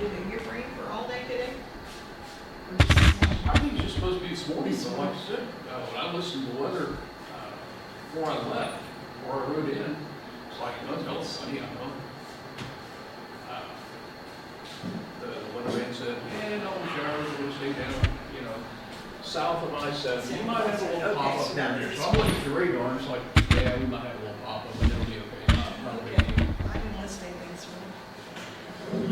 Did it get rain for all day today? I think it's just supposed to be this morning, but like I said, when I listened to the weather, before I left, before I rode in, it's like, no, it's sunny, I know. The weatherman said, yeah, no showers, we're gonna stay down, you know, south of I-70. You might have a little pop-up down there. So I'm looking at the radar, and it's like, yeah, we might have a little pop-up, but it'll be okay. Not a big Okay. deal. I didn't listen to anything this morning.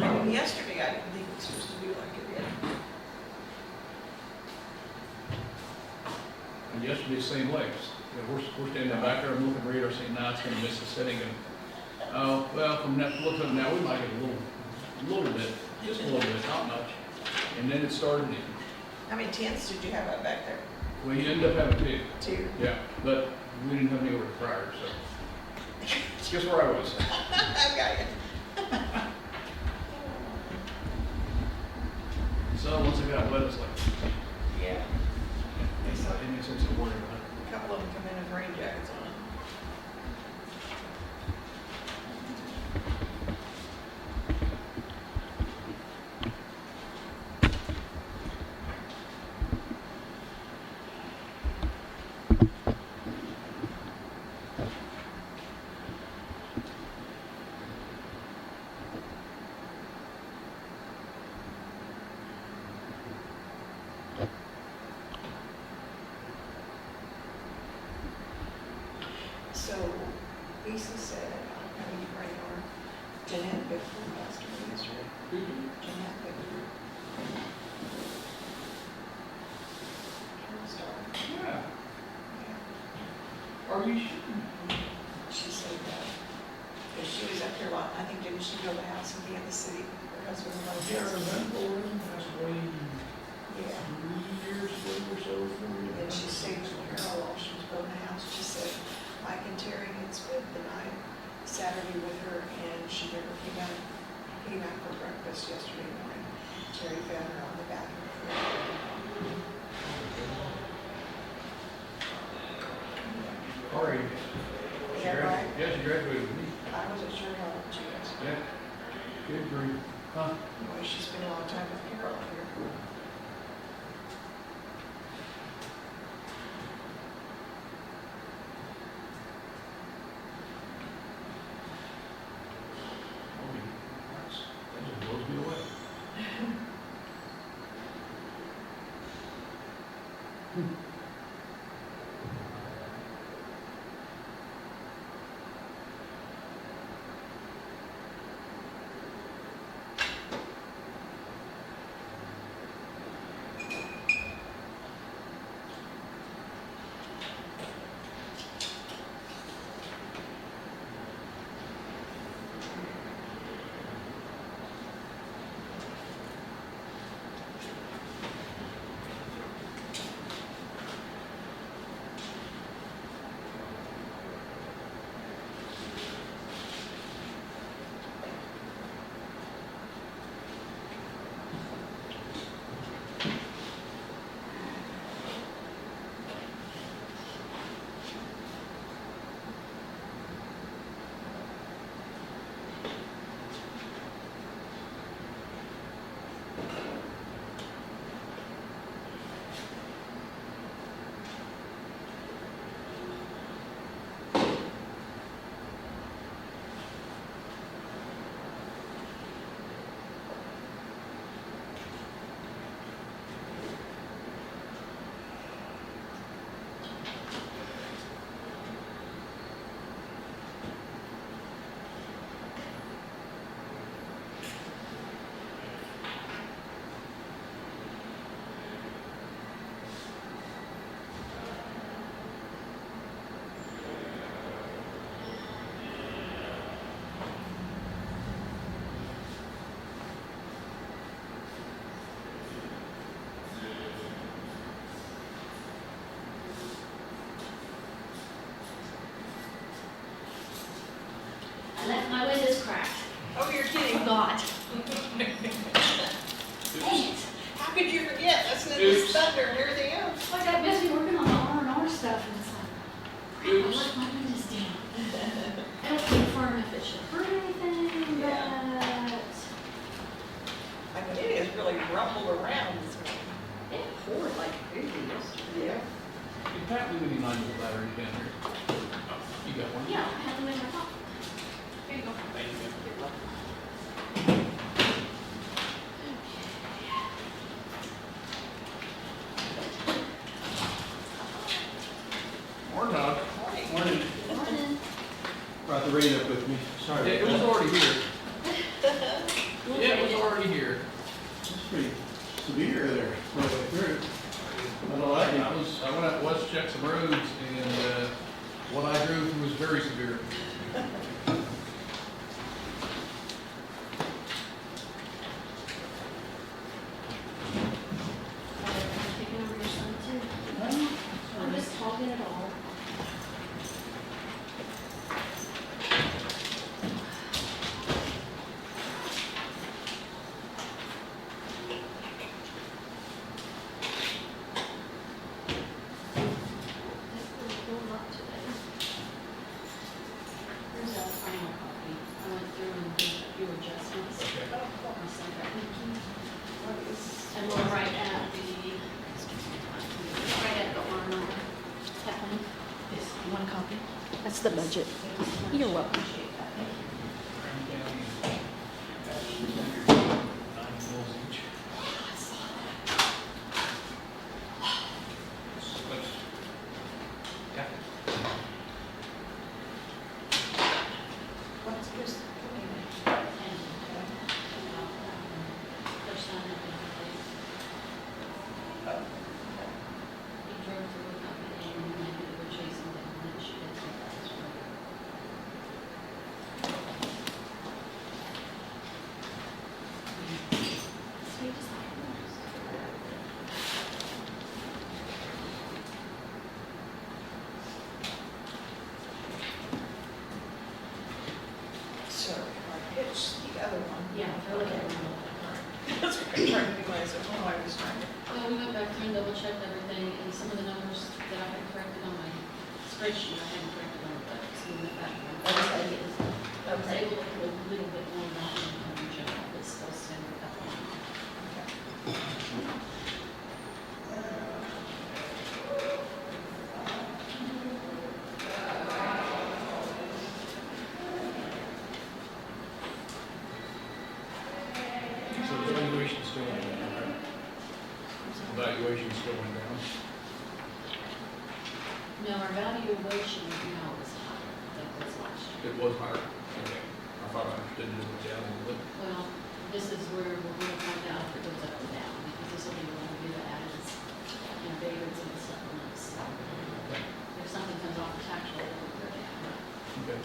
I mean, yesterday I didn't think it was supposed to be like it did. And yesterday, same legs. You know, we're standing back there and looking at the radar saying, nah, it's gonna miss the setting. And, oh, well, from that, look at it now, we might get a little bit, just a little bit, not much. And then it started in. How many tents did you have out back there? Well, you end up having two. Two. Yeah, but we didn't have any over prior, so. Guess where I was? I got you. So once it got wet, it's like, Yeah. it's not any sense of worrying about it. A couple of them come in with rain jackets on. So Lisa said, I mean, right on, Jeanette Bickford passed away yesterday. Jeanette Bickford. Porn star. Yeah. Yeah. Are you sure? She said that, because she was up here a lot, I think, didn't she build a house in Kansas City? Her husband was on Yeah, Kansas City. that woman passed away Yeah. 3 years ago or so. And she stayed with Carol while she was building a house. She said, Mike and Terry had spent the night Saturday with her, and she never came out for breakfast yesterday morning. Terry found her on the bathroom floor. All right. Is that right? Yeah, she graduated with me. I wasn't sure how old she was. Yeah. Good grief. Huh? Anyway, she spent a lot of time with Carol here. I mean, that just blows me away. I left my windows cracked. Oh, you're kidding. Forgot. Dang it. How could you forget? That's in Oops. the thunder and everything else. I got busy working on the R&R stuff and it's like, crap, I Oops. left my windows down. I don't confirm if it should hurt anything, Yeah. but batteries down here. Oh, you got one? Yeah, I have them in my pocket. Here you go. Thank you. You're welcome. Morning, Doc. Morning. Morning. Brought the rain up with me. Yeah, Sorry. it was already here. Yeah, it was already here. It's pretty severe there. All the way through. I don't like it. I went out west to check some roads, and what I drove through was very severe. I'm taking over your son too. I'm just talking it all. That's really cool lot today. Here's a final copy. I went through and did a few adjustments. Okay. I sent that to you. What is, And we're right at the armor. That one? Yes, one copy. That's the budget. You're welcome. Appreciate that. Brown County, that's 9 bills each. Yeah. what's this? Their son had been replaced. He drove through the company and then they were chasing them and then she did some things for him. Sweet as So I pitched the other one. Yeah, they're looking at it. That's what I'm trying to realize, oh, I was trying to. Well, we went back through and double checked everything, and some of the numbers that I had corrected on my spreadsheet, I hadn't corrected on the budget, so we went back. I was able to put a little bit more down in general, but still send a couple. So the valuation's still going down, right? Valuation's still going down. No, our valuation now is higher than it was last year. It was higher. Okay. I thought I understood it was down a little bit. Well, this is where we're gonna find out if it goes up or down, because this will be one of the ads, David's and the supplements. Okay. If something comes off the tax roll, it'll go down. Okay.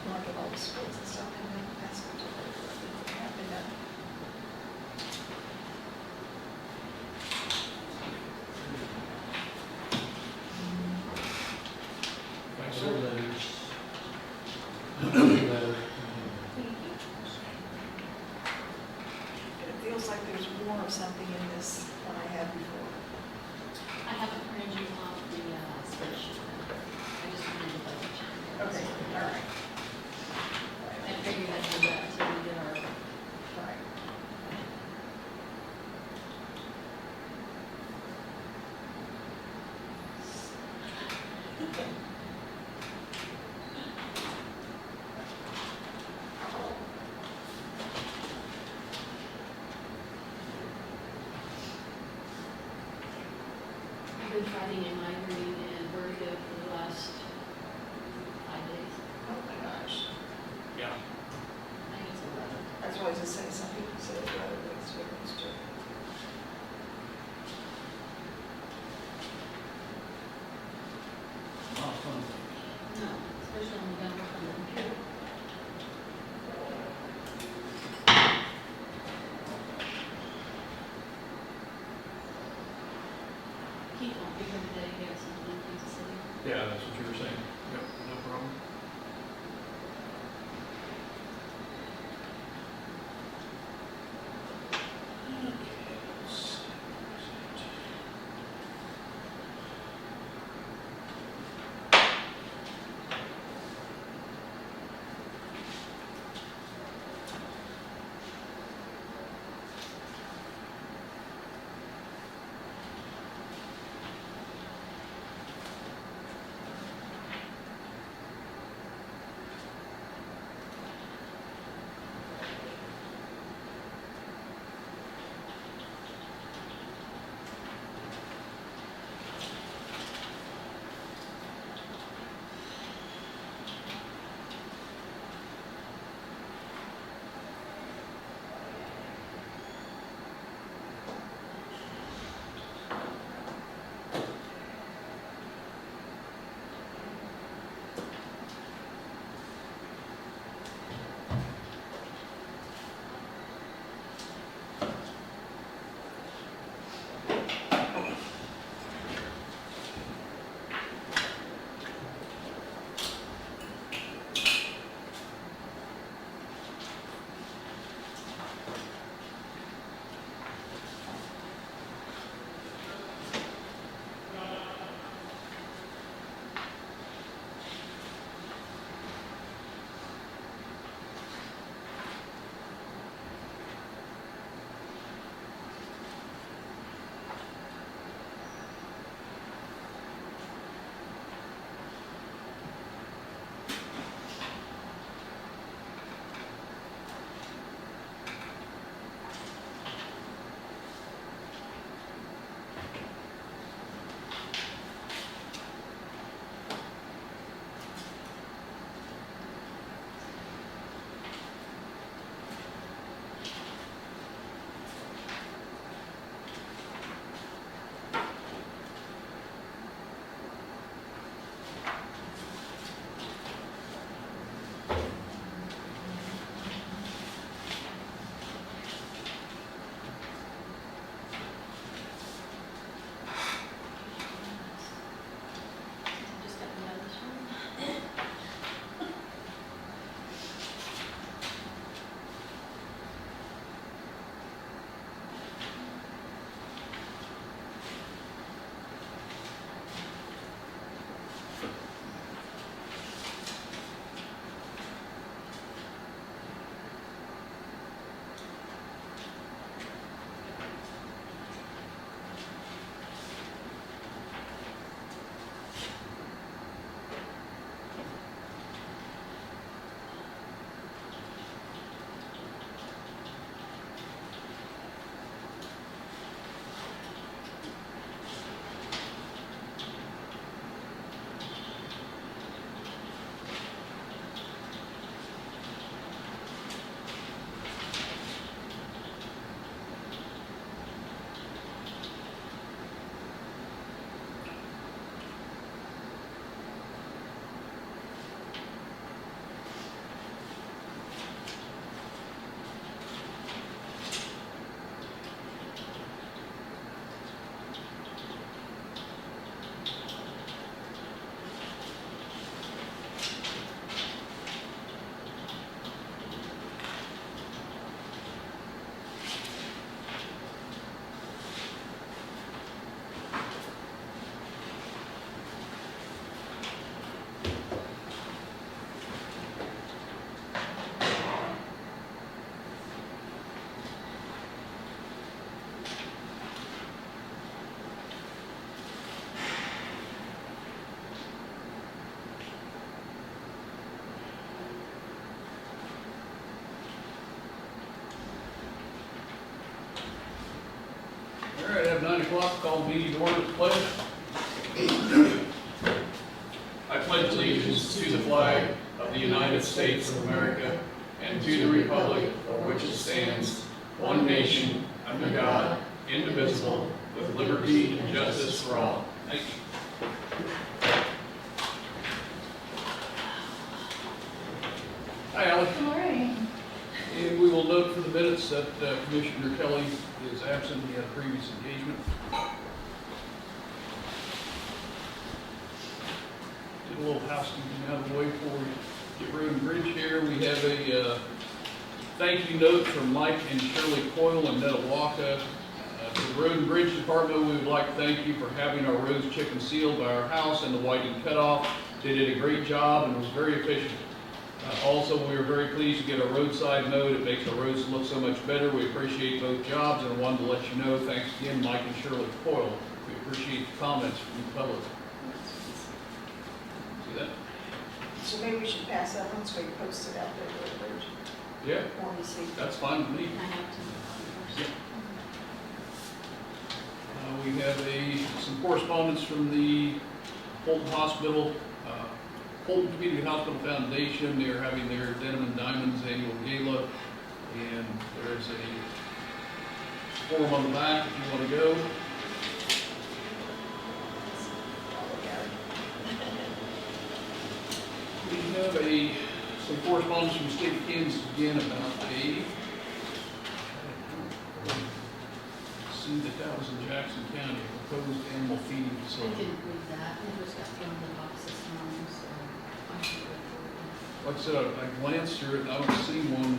Look at all the schools and stuff, and then that's what happened. Thanks, So sir. letters. Letter. It feels like there's more of something in this than I had before. I haven't printed you off the spreadsheet. I just wanted to double check. Okay, all right. I figured I'd do that until we get our, Right. I've been fighting a migraine and vertigo for the last 5 days. Oh my gosh. Yeah. I think it's 11. That's why I was just saying, some people say the other makes a difference too. Not fun. No, especially when we don't work on the computer. Keith won't be here today, he has something in Kansas City. Yeah, that's what you were saying. Yep, no problem. All right, at 9 o'clock, call the meeting to order, pledge. I pledge allegiance to the flag of the United States of America and to the republic for which it stands, one nation, under God, indivisible, with liberty and justice for all. Thank you. Hi, Ally. All right. And we will note for the minutes that Commissioner Kelly is absent. He had a previous engagement. Get a little housekeeping out of the way before we get road and bridge here. We have a thank you note from Mike and Shirley Coyle in Netawaka. To the Road and Bridge Department, we would like to thank you for having our roads chip and sealed by our house and the whiting cutoff. They did a great job and was very efficient. Also, we are very pleased to get a roadside note. It makes our roads look so much better. We appreciate both jobs, and I wanted to let you know, thanks again, Mike and Shirley Coyle. We appreciate the comments from the public. See that? So maybe we should pass that on so we post it out there for the bridge. Yeah, More to see. that's fine with me. I have to. Yeah. We have some correspondence from the Holton Hospital, Holton Community Hospital Foundation. They are having their Denim and Diamonds annual gala, and there's a form on the back if you want to go. We have some correspondence from the state of Kansas again about see that was in Jackson County, a proposed animal feeding I facility. didn't read that. It just got thrown in the box this morning, so I should go through Like I said, I glanced through it, and I don't see one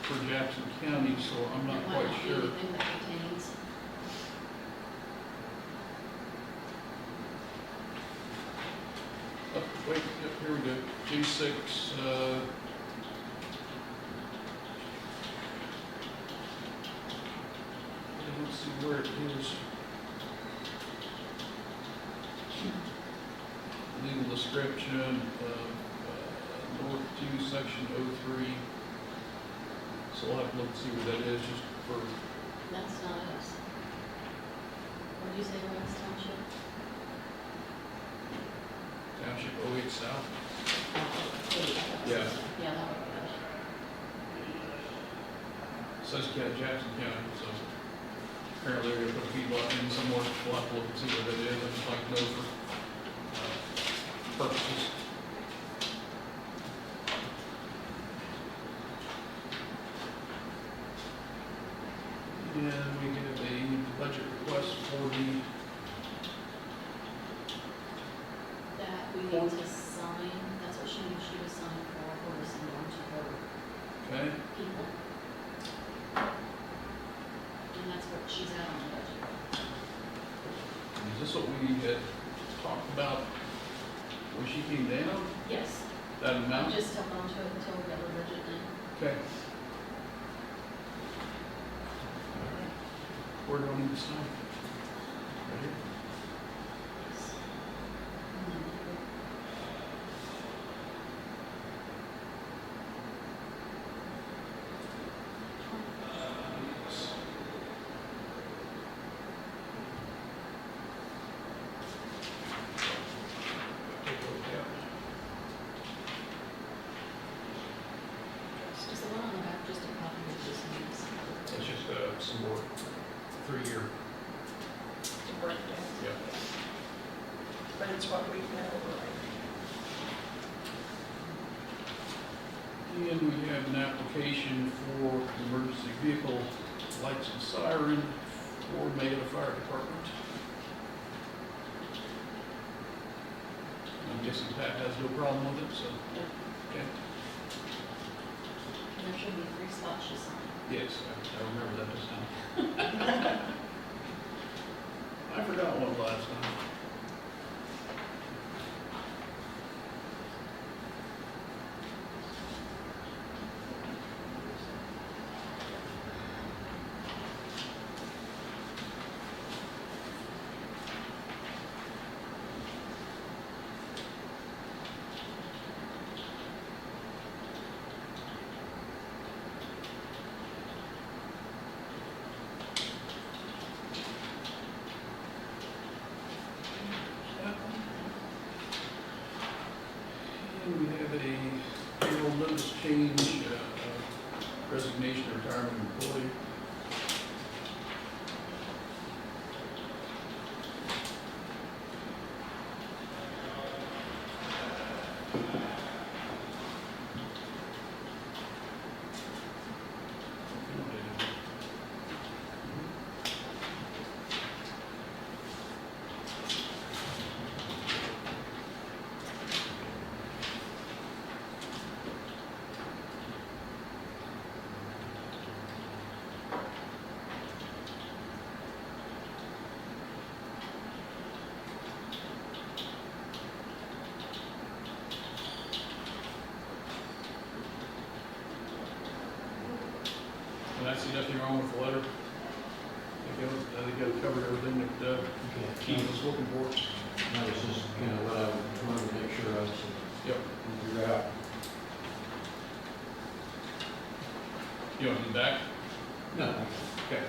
for Jackson County, so I'm it. not It might quite not be sure. anything that pertains. Oh, wait, yep, here we go. G6, let's see where it is. Legal description of North 2, Section 03. So we'll have to look and see what that is, just for, That's not us. What did you say, West Township? Township 08 South. Yeah. Yeah. Yeah, that would be us. Susquehanna, Jackson County, so apparently they're gonna put a feedlot in somewhere. We'll have to look and see what that is. I'd just like to know for purposes. And we have a budget request for the, That we need to sign, that's what she needs you to sign for us and on to her okay, people. And that's what she's at on the budget. is this what we had talked about when she came down? Yes, That I'm amount? just held on to it until we get our budget in. Okay. Where do I need to sign? Right here? Yes. Take a look at it. Just the one on the back, just a copy of this needs. It's just some more 3-year, To break down. yeah. But it's what we know, right? And we have an application for emergency vehicle lights and siren for Mesa Fire Department. I'm guessing Pat has no problem with it, so, okay. And there should be 3 spots you sign. Yes, I remember that this time. I forgot one last time. status change, resignation, retirement of employee. And I see nothing wrong with the letter. I think it covered everything that Keith was looking for. That was just, what I wanted to make sure I was, Yep. figure out. You want me back? No. Okay.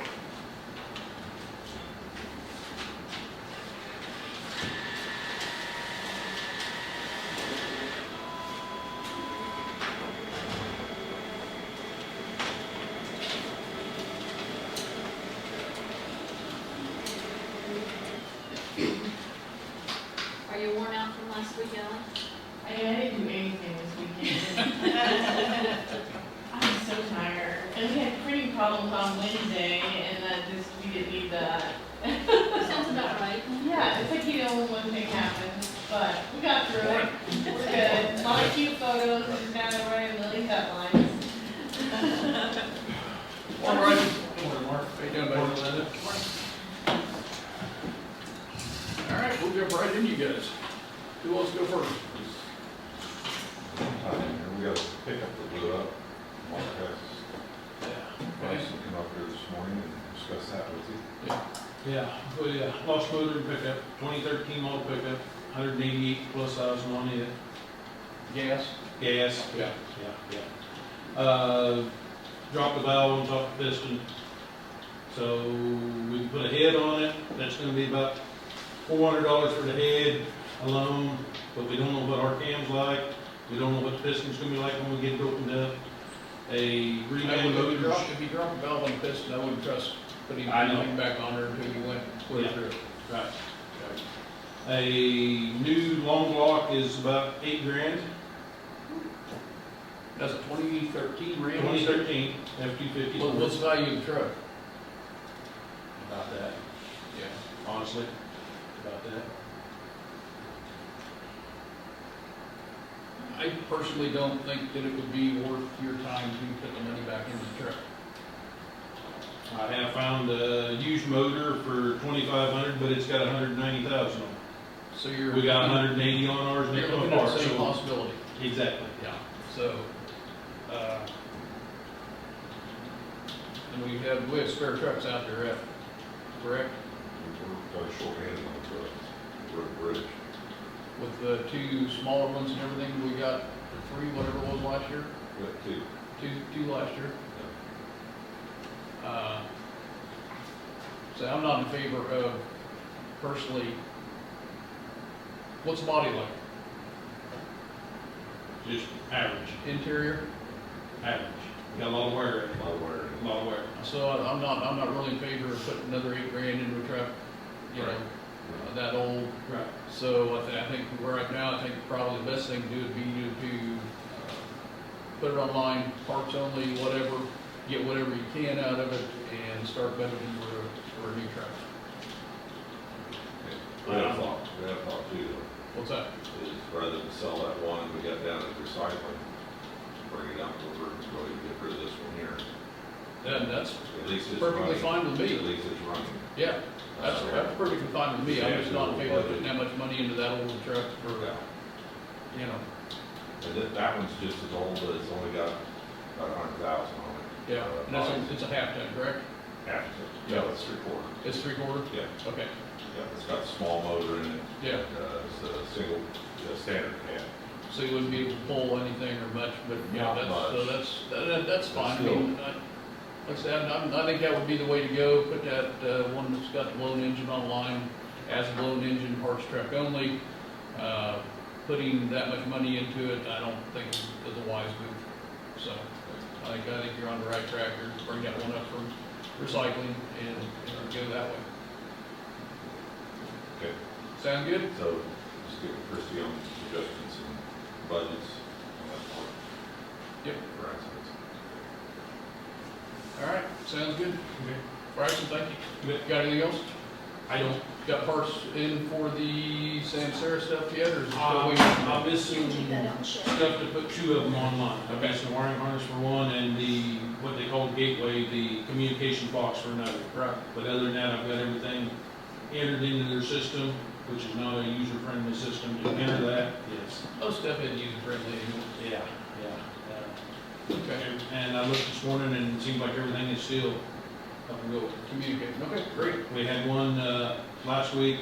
Are you worn out from last week, Ellen? I didn't do anything this weekend. I'm so tired. And we had printing problems on Wednesday, and we didn't need that. Sounds about right. Yeah, it's like the only one thing happened, but we got through it. We're good. A lot of cute photos, we're just now wearing Lily cut lines. All right. Morning, Mark. How you doing, buddy? Linda. All right, we'll jump right in, you guys. Who wants to go first? We got a pickup that blew up. Mark has Yeah. Bryson come up here this morning and discuss that with you. Yeah, we lost motor and pickup, 2013 model pickup, 188 plus thousand on it. Gas? Gas. Yeah. Dropped the valve on top of the piston. So we can put a head on it. That's gonna be about $400 for the head alone, but we don't know what our cam's like. We don't know what the piston's gonna be like when we get it opened up. A reman motor. If you drop a valve on the piston, I wouldn't trust putting I know. anything back on there until you went clear Yeah. through it. Right. A new long block is about $8,000. That's a 2013 Ram? 2013 F-250. What's the value of the truck? About that, Yeah. honestly, about that. I personally don't think that it would be worth your time to put the money back into the truck. I have found a used motor for $2,500, but it's got 190,000 on it. So you're. We got 180 on ours, and You're they're looking coming at apart. the same So possibility. exactly. Yeah. So, and we have spare trucks out there, correct? We're kind of short-handed on the trucks. We're at bridge. With the two smaller ones and everything, we got for free, whatever it was last year, We got two. two last year. So I'm not in favor of, personally, what's the body like? Just average, Interior? average. Got a lot of wear in it, A lot of wear. a lot of wear. So I'm not really in favor of putting another $8,000 into a truck, you know, that old. Right. So I think right now, I think probably the best thing to do would be to put it online, parts only, whatever, get whatever you can out of it, and start budgeting for a new truck. We had a thought too, though, What's that? is rather than sell that one we got down at recycling, bring it down to the and go ahead and get rid of this one here. Then that's At least it's perfectly running. fine with me. At least it's running. Yeah, that's perfectly fine with me. I'm just not in favor of putting that much money into that old truck for, Yeah. you know, And that one's just as old, but it's only got about 100,000 on it. yeah. And it's a half ton, correct? Half, yeah, it's 3/4. It's 3/4? Yeah, Okay, yeah, it's got a small motor in it. yeah. It's a single, standard cab. So you wouldn't be able to pull anything or much, but, you know, Not that's fine. I mean, like I said, I think that would be the way to go. Put that, one that's got the blown engine online as a blown engine parts truck only. Putting that much money into it, I don't think is a wise move. So I think you're on the right track. You're bring that one up from recycling and go that way. Okay, Sound good? so just give Christie on suggestions and budgets on that part. Yep. For accidents. All right, sounds good. Okay. Bryson, thank you. Good. Got anything else? I don't, Got parts in for the Sam Sarah stuff yet, or is it still waiting? I'm missing Keep that out, Shep. stuff to put 2 of them online. I've Okay. got some wiring harness for one and the, what they call gateway, the communication box for another. Right. But other than that, I've got everything entered into their system, which is not a user-friendly system. To enter that, yes. Most stuff isn't user friendly anymore. Yeah, Okay. And I looked this morning and it seems like everything is still up and going. Communicating, okay, great. We had one, last week,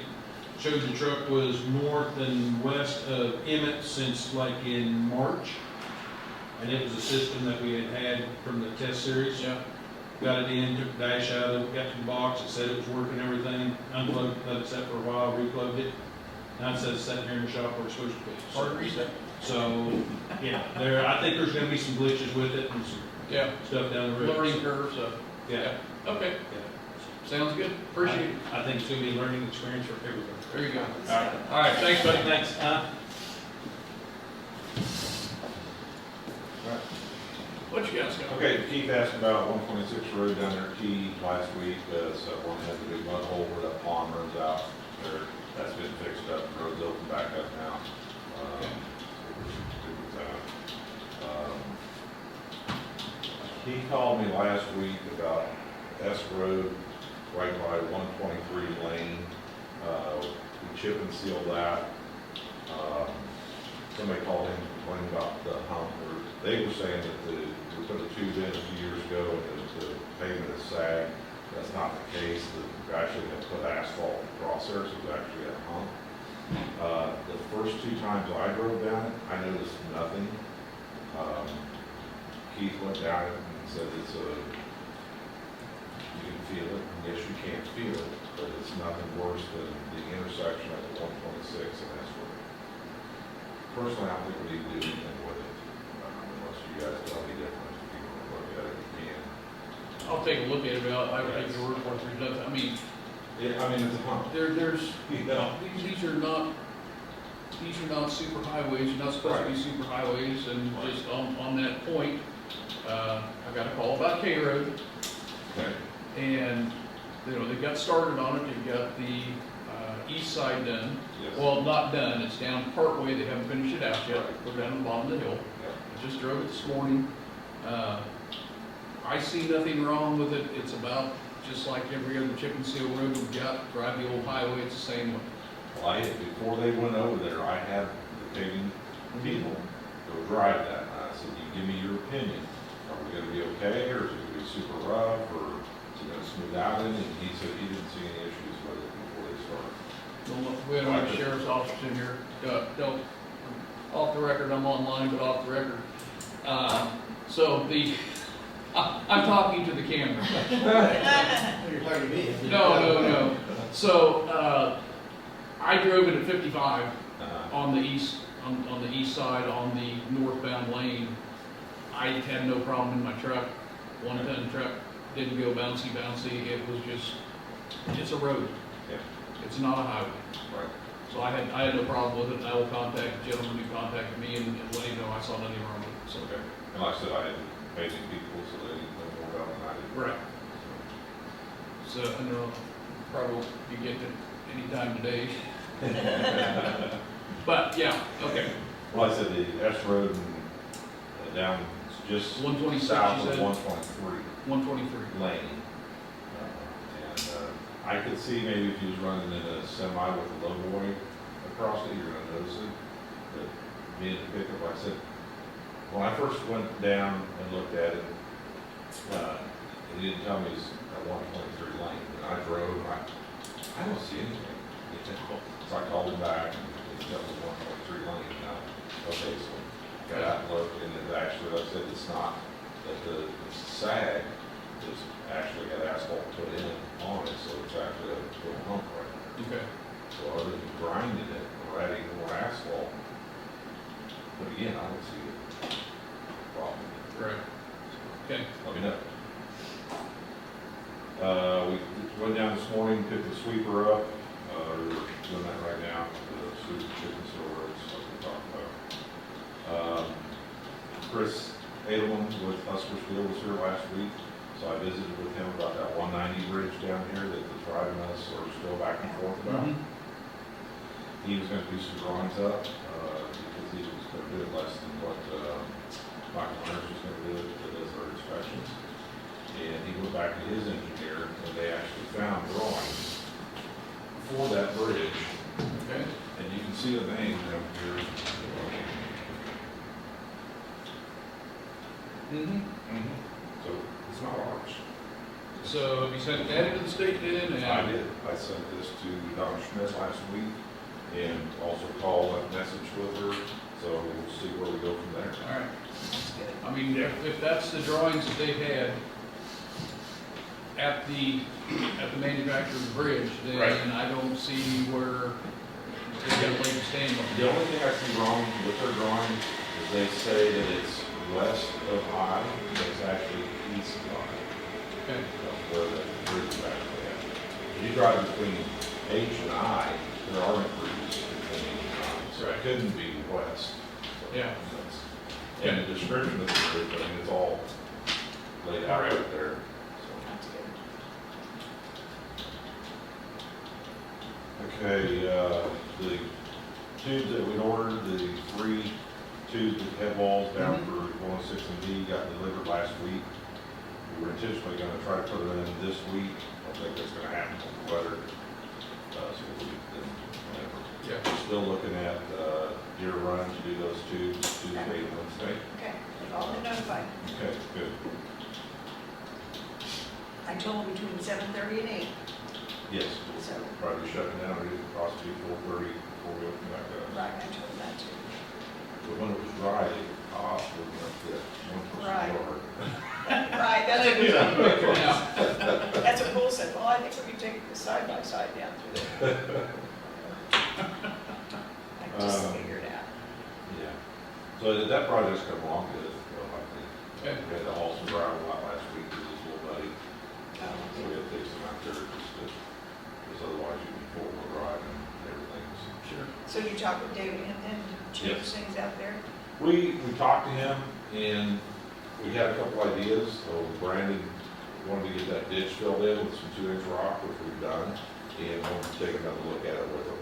showed the truck was north and west of Emmett since like in March. And it was a system that we had from the test series. Yeah, Got it in, took the dash out of it, got to the box, it said it was working, everything, unplugged, let it set for a while, replugged it. Now it says it's sitting here in the shop where it's supposed to be. hard reset. So, yeah, I think there's gonna be some glitches with it and some Yeah, stuff down the road. learning curve, so, Yeah, okay, yeah. sounds good, appreciate it. I think it's gonna be a learning experience for everybody. There you go. All right. All right, thanks, buddy. Thanks. What you got, Scott? Okay, Keith asked about 126 road down there, Key, last week, so one had the big mud hole where that pond runs out there. That's been fixed up, the road's open back up now. Okay. So we're good with that. He called me last week about S Road, right by 123 Lane. We chip and seal that. Somebody called in complaining about the hump, or they were saying that we put a tube in a few years ago and the pavement is sagged. That's not the case. We actually had put asphalt across there, so it was actually a hump. The first 2 times I drove down it, I noticed nothing. Keith went down it and said you can feel it. Yes, you can't feel it, but it's nothing worse than the intersection at the 126 and S Road. Personally, I don't think we need to do anything with it, unless you guys tell me different. If you want to look at it, you can. I'll take a look at it, but I would take your word for it, there's nothing, I mean, Yeah, I mean, it's a hump. there's, You know, these are not super highways, you're not supposed to be super highways, and just on that point, I got a call about K Road, okay, and, they got started on it, they've got the, east side done. yes. Well, not done, it's down part way, they haven't finished it out yet, we're down at the bottom of the hill. Yeah. I just drove it this morning. I see nothing wrong with it, it's about just like every other chip and seal road we've got, drive the old highway, it's the same way. Well, before they went over there, I had the paving people go drive that, and I said, you give me your opinion. Are we gonna be okay, or is it gonna be super rough, or is it gonna smooth out in it? And he said he didn't see any issues with it before they started. We had a sheriff's officer in here, don't, off the record, I'm online, but off the record. I'm talking to the camera. You're talking to me. No. So, I drove it at 55 on the east side, on the northbound lane. I had no problem in my truck, 1-ton truck, didn't go bouncy, it was just, it's a road. Yeah. It's not a highway. Right. So I had no problem with it, I will contact the gentleman who contacted me and let him know I saw nothing wrong with it, so. Okay. And like I said, I had paving people, so they didn't know more about it than I did. Right. So, I know, probably won't be getting it anytime today. But, yeah, okay. Well, I said the S Road and down just 126, south you of said? 123 123. Lane. I could see maybe if he was running in a semi with a low boy across it, you're gonna notice it. But being the pickup, like I said, when I first went down and looked at it, he didn't tell me it's at 123 Lane. And I drove, I don't see anything. So I called him back and he told me 123 Lane. Now, okay, so got out and looked, and it actually, like I said, it's not, that the sag is actually got asphalt put in on it, so it's actually a little hump right there. Okay. So other than grinding it or adding more asphalt, but again, I don't see a problem. Right. Okay. let me know. We went down this morning, picked the sweeper up, we're doing that right now, the sweeper chicken silver, that's what we talked about. Chris Edelman with Husker Steel was here last week, so I visited with him about that 190 bridge down here that the tribe and us are still back and forth about. He was gonna do some drawings up, because he was gonna do it less than what, Michael Myers was gonna do it, that does our inspections. And he went back to his engineer, and they actually found drawings for that bridge. Okay. And you can see the name down here. So it's not ours. So have you sent that into the state then? And I did. I sent this to Don Schmidt last week and also called a message with her. So we'll see where we go from there. All right. That's good. I mean, if that's the drawings that they had at the manufacturer's bridge, then Right. I don't see where they got a leg to stand on. The only thing I see wrong with their drawing is they say that it's west of I, but it's actually east of I. Okay. Where the bridge is actually at. If you drive between H and I, there aren't bridges between H and I, so it couldn't be west. So Yeah. that's- And the description of the bridge, I mean, it's all laid out right there. So. That's good. Okay, the tubes that we ordered, the 3 tubes with head walls down for 106 and D got delivered last week. We were intentionally gonna try to put them in this week. I don't think that's gonna happen with the weather. So we'll do them whenever. Yeah. We're still looking at, Deer Run to do those tubes Tuesday and Wednesday. Okay, they've all been notified. Okay, good. I told them between 7:30 and 8, Yes, so, we'll probably be shutting down, or even possibly 4:30 before we open back up. right, I told them that too. But when it was dry, they off, we're gonna get one Right. person yard. Right, that's what, Now, that's what Bull said, well, I think we can take the side by side down through there. I just figured out. Yeah. So that project's come along good. I think. Okay. We had to haul some gravel out last week with this little buddy, so Oh, we had to take some out there because otherwise you'd be four-wheel drive and everything. sure. So you talked with David and change Yes. things out there? We talked to him and we had a couple ideas. So Brandon wanted to get that ditch filled in with some 2-inch rock, which we've done, and wanted to take another look at it with him.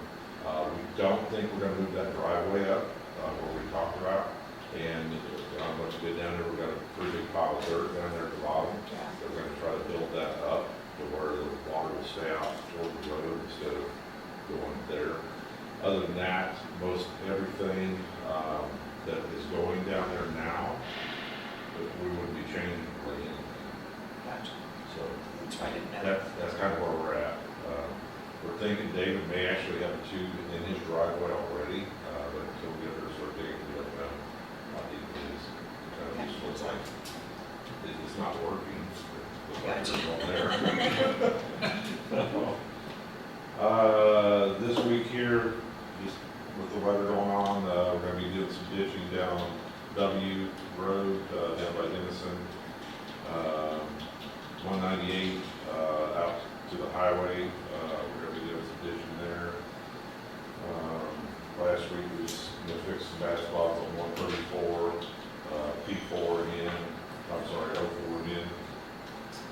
We don't think we're gonna move that driveway up, where we talked about. And I don't know what you did down there, we've got a pretty big pile of dirt down there at the bottom. Yeah. So we're gonna try to build that up to where the water will stay out toward the road instead of going there. Other than that, most everything, that is going down there now, that we wouldn't be changing really anything. Gotcha. So That's why I didn't know. that's kind of where we're at. We're thinking David may actually have a tube in his driveway already, but until we get there, sort of digging, we don't know how deep it is. It kind of just looks like it's not working. Looks like there's one there. This week here, just with the weather going on, we're gonna be doing some ditching down W Road, down by Denison. 198, out to the highway, we're gonna be doing some ditching there. Last week we just, fixed some bad spots on 134, P4 again, I'm sorry, 04 again,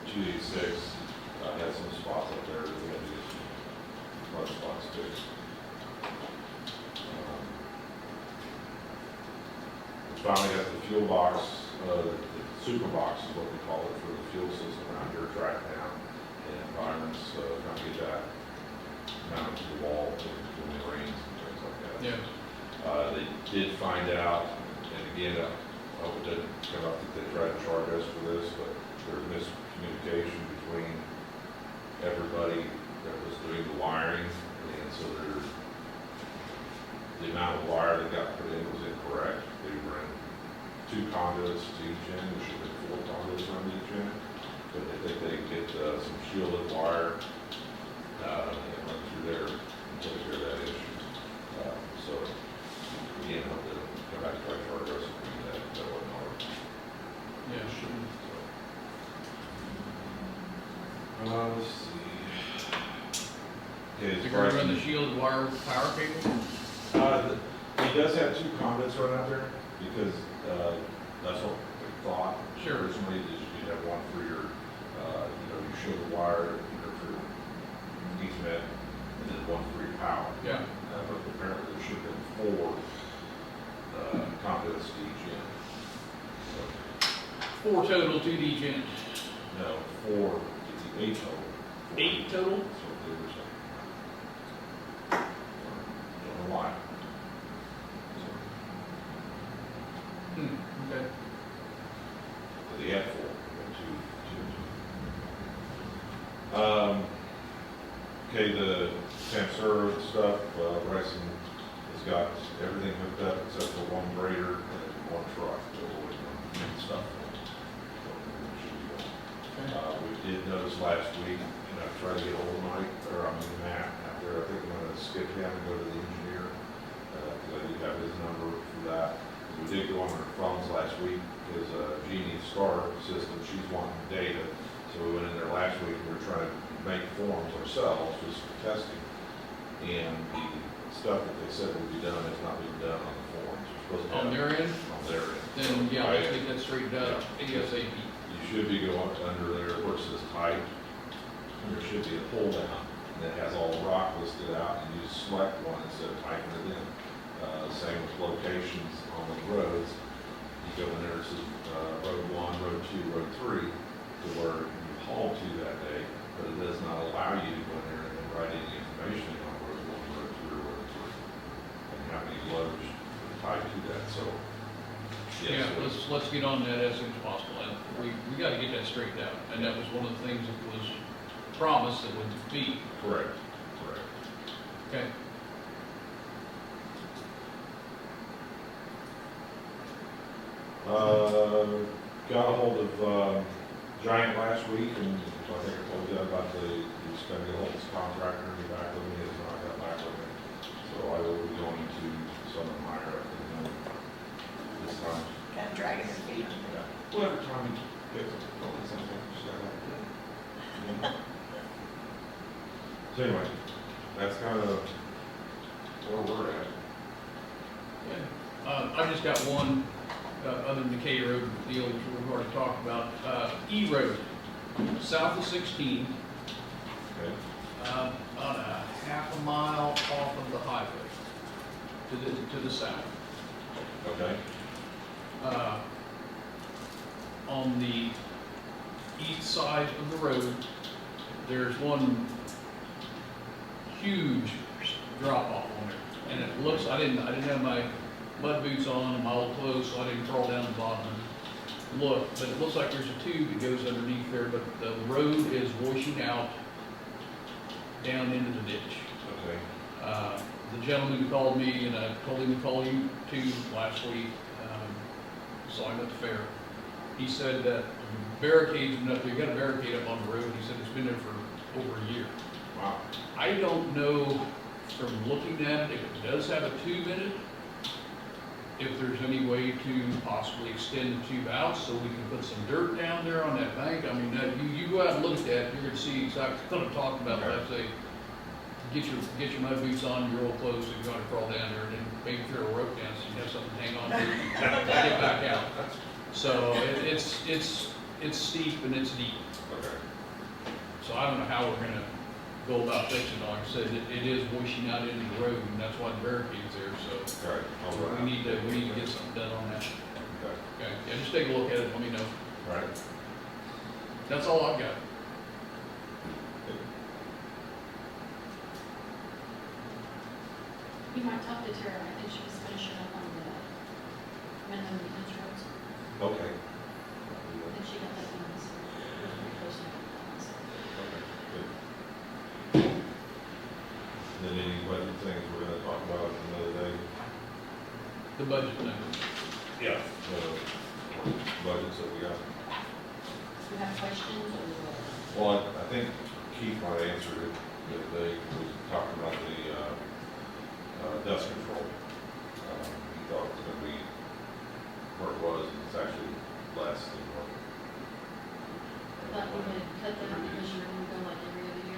286, had some spots up there that we had to get some mud spots fixed. We finally got the fuel box, the super box is what we call it, for the fuel system around here, tracked down, and Byron's trying to get that mounted to the wall when it rains and things like that. Yeah. They did find out, and again, I hope it didn't come up that they tried to charge us for this, but there was miscommunication between everybody that was doing the wiring, and so the amount of wire that got put in was incorrect. They ran 2 conduits to each end, there should have been 4 conduits on each end, but they think they can get some shielded wire, and run through there and take care of that issue. So, again, hope they don't come back and try to charge us for that wasn't ours. Let's see. Okay, Is it's it gonna run the Bryson. shielded wire power cable? He does have two conduits run out there, because, that's what we thought. Sure. Originally, is you'd have one for your, your shielded wire, for Ethernet, and then one for your power. Yeah. But apparently there should have been four, conduits to each end. So, 4 total, 2 to each end. no, four, it's 8 total. 8 total? That's what they were saying. Don't know why. Okay. But they had 4, okay, the Samsura stuff, Bryson has got everything hooked up except for one grader and one truck, so we're waiting on stuff. We did notice last week, try to get hold of Mike, or Matt out there. I think I'm gonna skip him and go to the engineer, because I do have his number for that. We did go on our phones last week, because Jeannie's SCAR system, she's wanting data. So we went in there last week, and we were trying to make forms ourselves, just for testing. And the stuff that they said would be done is not being done on the forms. We're supposed to have On their end? On their end. Then, yeah, let's get that straightened out ASAP. You should be going under there where it says type, and there should be a pull down, and it has all the rock listed out, and you just select one instead of typing it in. Same with locations on the roads. You go in there, it says, road 1, road 2, road 3, to where you haul to that day, but it does not allow you to go in there and write any information on road 1, road 2, or road 3, and how many loads tied to that, so. Yeah, yes, let's get on that as soon as possible. And we gotta get that straightened out. And that was one of the things that was promised that would be. correct, correct. Okay. Got a hold of Giant last week, and I think I told you about he's gonna get a hold of his contractor and get back with me, and I got back with me. So I will be going to Southern Meyer this time. Kind of dragging their feet. Yeah. Well, every time he gets it, probably something, just gotta have to do it. So anyway, that's kind of where we're at. I just got one, other than the K Road deal, which we've already talked about. E Road, south of 16, Okay. about a half a mile off of the highway to the south. Okay. On the east side of the road, there's one huge drop off on there. And it looks, I didn't have my mud boots on and my old clothes, so I didn't crawl down the bottom and look, but it looks like there's a tube that goes underneath there, but the road is washing out down into the ditch. Okay. The gentleman who called me, and I told him to call you too last week, saw him at the fair. He said that barricades, they've got a barricade up on the road. He said it's been there for over a year. Wow. I don't know from looking at it, if it does have a tube in it, if there's any way to possibly extend the tube out so we can put some dirt down there on that bank. I mean, you go out and look at that, you're gonna see exactly what I'm talking about. When I say, get your mud boots on, your old clothes, and you're gonna crawl down there, and then maybe throw a rope down so you have something to hang on to, get back out. So it's steep and it's deep. Okay. So I don't know how we're gonna go about fixing it. Like I said, it is washing out into the road, and that's why the barricade's there, so All right. I'll run we out. need to get something done on that. Okay. Okay, yeah, just take a look at it, let me know. All right. That's all I've got. You might talk to Tara, I think she was finishing up on the minimum maintenance roads. Okay. I think she got that done, so we're pretty close to that. So. Okay, good. And then any budget things we're gonna talk about another day? The budget thing. Yeah. Budgets that we got. Do you have questions or? Well, I think Keith might have answered it the other day. We was talking about the, dust control. He thought it was gonna be where it was, and it's actually less than what. I thought we would cut that because you're gonna go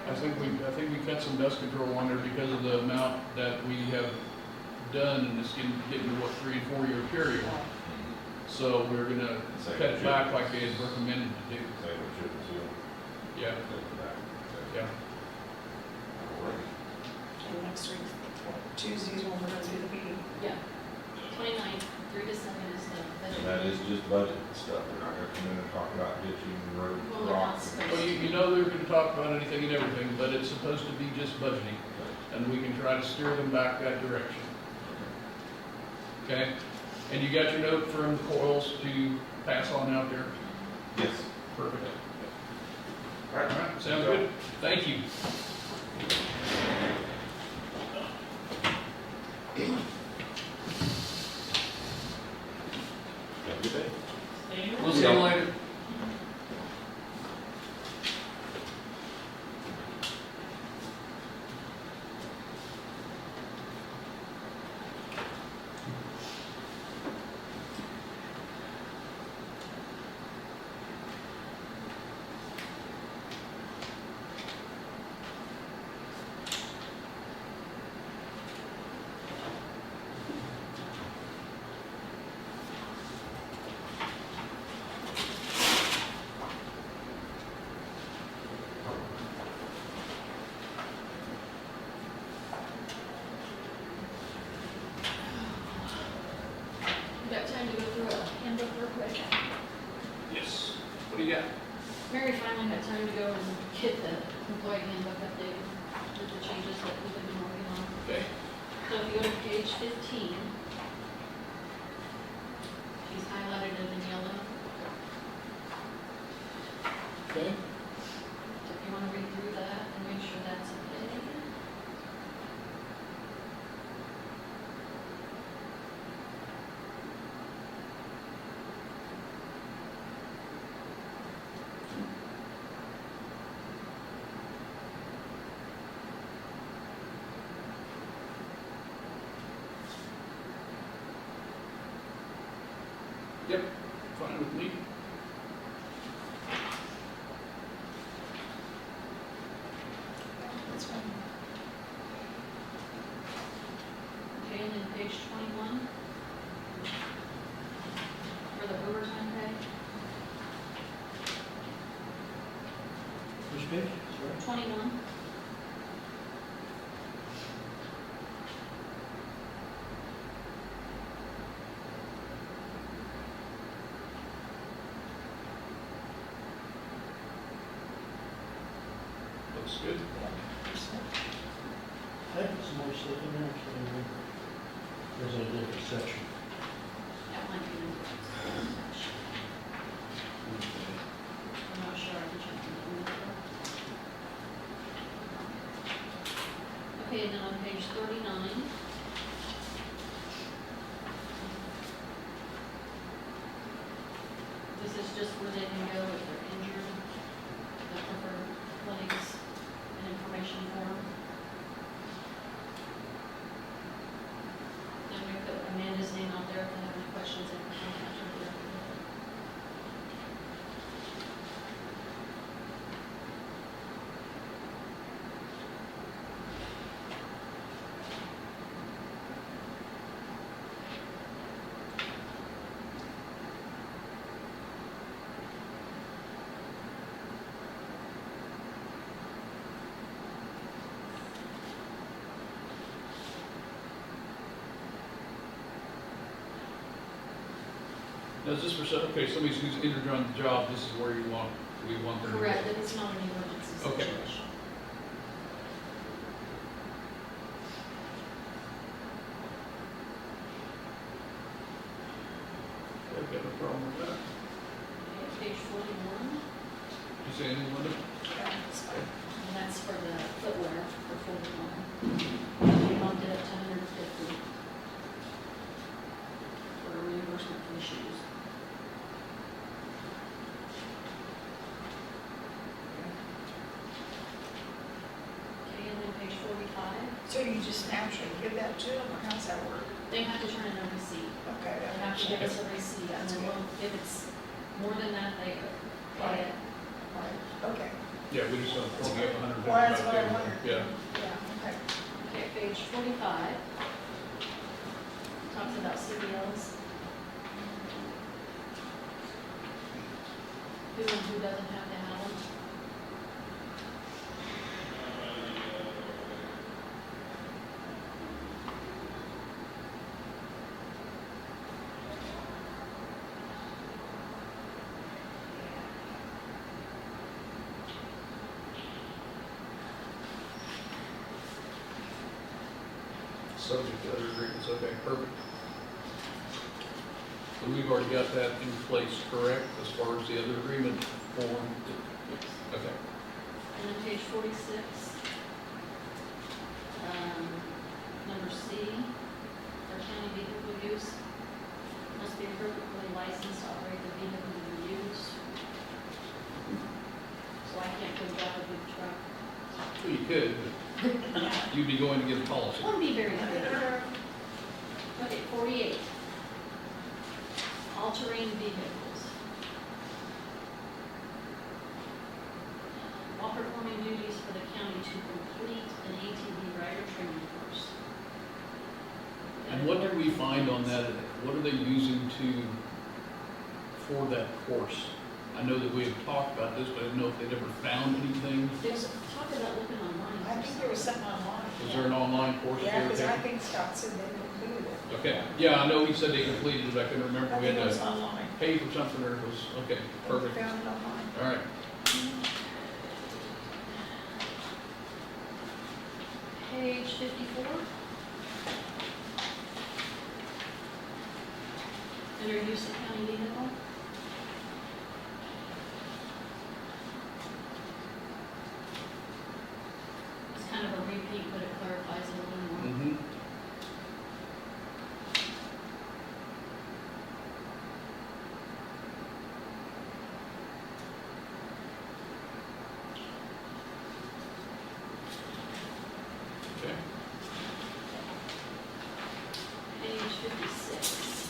I think we cut some dust control on there because of the amount that we have done in this getting to what, 3 and 4 year period. So we're gonna Same cut it with back chip. like they had recommended to do. Same with chip and seal. Yeah, Take it back. Okay. yeah. All right. And next week, Tuesday's when we're gonna do the meeting. Yeah, 29th, 3 to 7 is the budget. And that is just budget stuff, we're not gonna come in and talk about ditching, road, Well, they're not rocks. supposed Well, you know they're gonna talk about anything and everything, but it's supposed to be just budgeting, and we can try to steer them back that direction. Okay? And you got your note from the coils to pass on out there? Yes. Perfect. All All right, sounds good. Thank you. Have a good day. We'll see you later. You got time to go through a handbook real quick? Yes. What do you got? Mary finally had time to go and get the employee handbook updated with the changes that we've been working on. Okay. So if you go to page 15, she's highlighted it in yellow. Okay. So if you want to read through that and make sure that's okay. Yep, fine with me. That's fine. Okay, and then page 21 for the overtime pay. Which page? Sorry. 21. Looks good. I put some more stuff in there, so there's a different section. That might be in the I'm not sure, I can check on that. Okay, and then on page 39. This is just where they can go if they're injured, the preferred clinics and information form. And we put Amanda's name out there if they have any questions, they can contact her directly. Now, is this for, okay, somebody who's injured on the job, this is where we want them to go? Correct, that it's not an emergency Okay. situation. I've got no problem with that. Okay, page 41, You say anything, Linda? Yeah, that's fine. and that's for the footwear for 41. We bumped it up to 150 for a reimbursement for the shoes. Okay, and then page 45, So you just naturally give that to them, or how's that work? they have to turn in a receipt. Okay, They have to give us a receipt, and then we'll, if it's more than that, they apply it. Right, okay. Yeah, we just don't forget $150. Well, that's what I wondered. Yeah. Yeah, okay. Okay, page 45. Talks about CBLs. Who and who doesn't have to have them. Subject to other agreements, okay, perfect. So we've already got that in place, correct, as far as the other agreement form? Yes. Okay. And then page 46, number C, for county vehicle use, must be appropriately licensed to operate the vehicle to be used. So I can't go drive a big truck. Well, you could, but you'd be going against policy. Wouldn't be very good. Okay, 48. All-terrain vehicles. While performing duties for the county to complete an ATV rider training course. And what did we find on that? What are they using for that course? I know that we have talked about this, but I didn't know if they'd ever found anything. There's talk about looking online. I think there was something online. Was there an online course? Yeah, because there? I think Scott said they completed it. Okay, yeah, I know he said they completed it, I couldn't remember, I we think had it was to online. pay for something, or it was, okay, perfect, Found it online. all right. Page 54. Under use of county vehicle. It's kind of a repeat, but it clarifies it a little more. Mm-hmm. Okay, Page 56.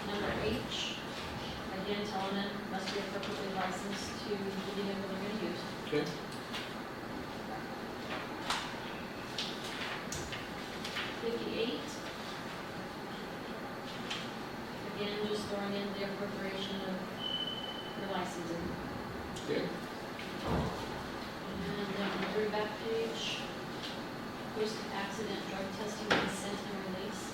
Number H, again, Telemann must be appropriately licensed to the vehicle they're going to use. okay, 58. Again, just throwing in the appropriation of your licensing. okay, And then on the very back page, post-accident drug testing consent and release.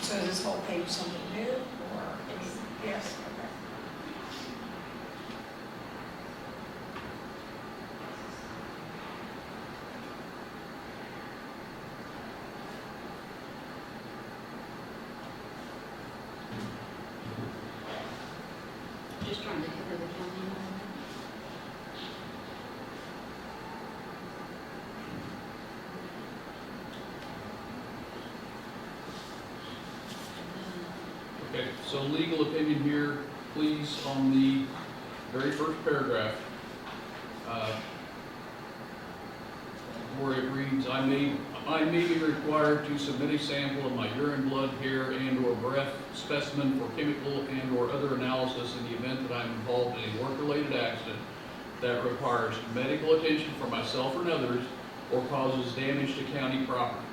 So is this whole page something new, or, yes, okay. Just trying to cover the county. okay, so legal opinion here, please, on the very first paragraph. Where it reads, I may be required to submit a sample of my urine, blood, hair, and/or breath specimen for chemical and/or other analysis in the event that I'm involved in a work-related accident that requires medical attention for myself or others or causes damage to county property.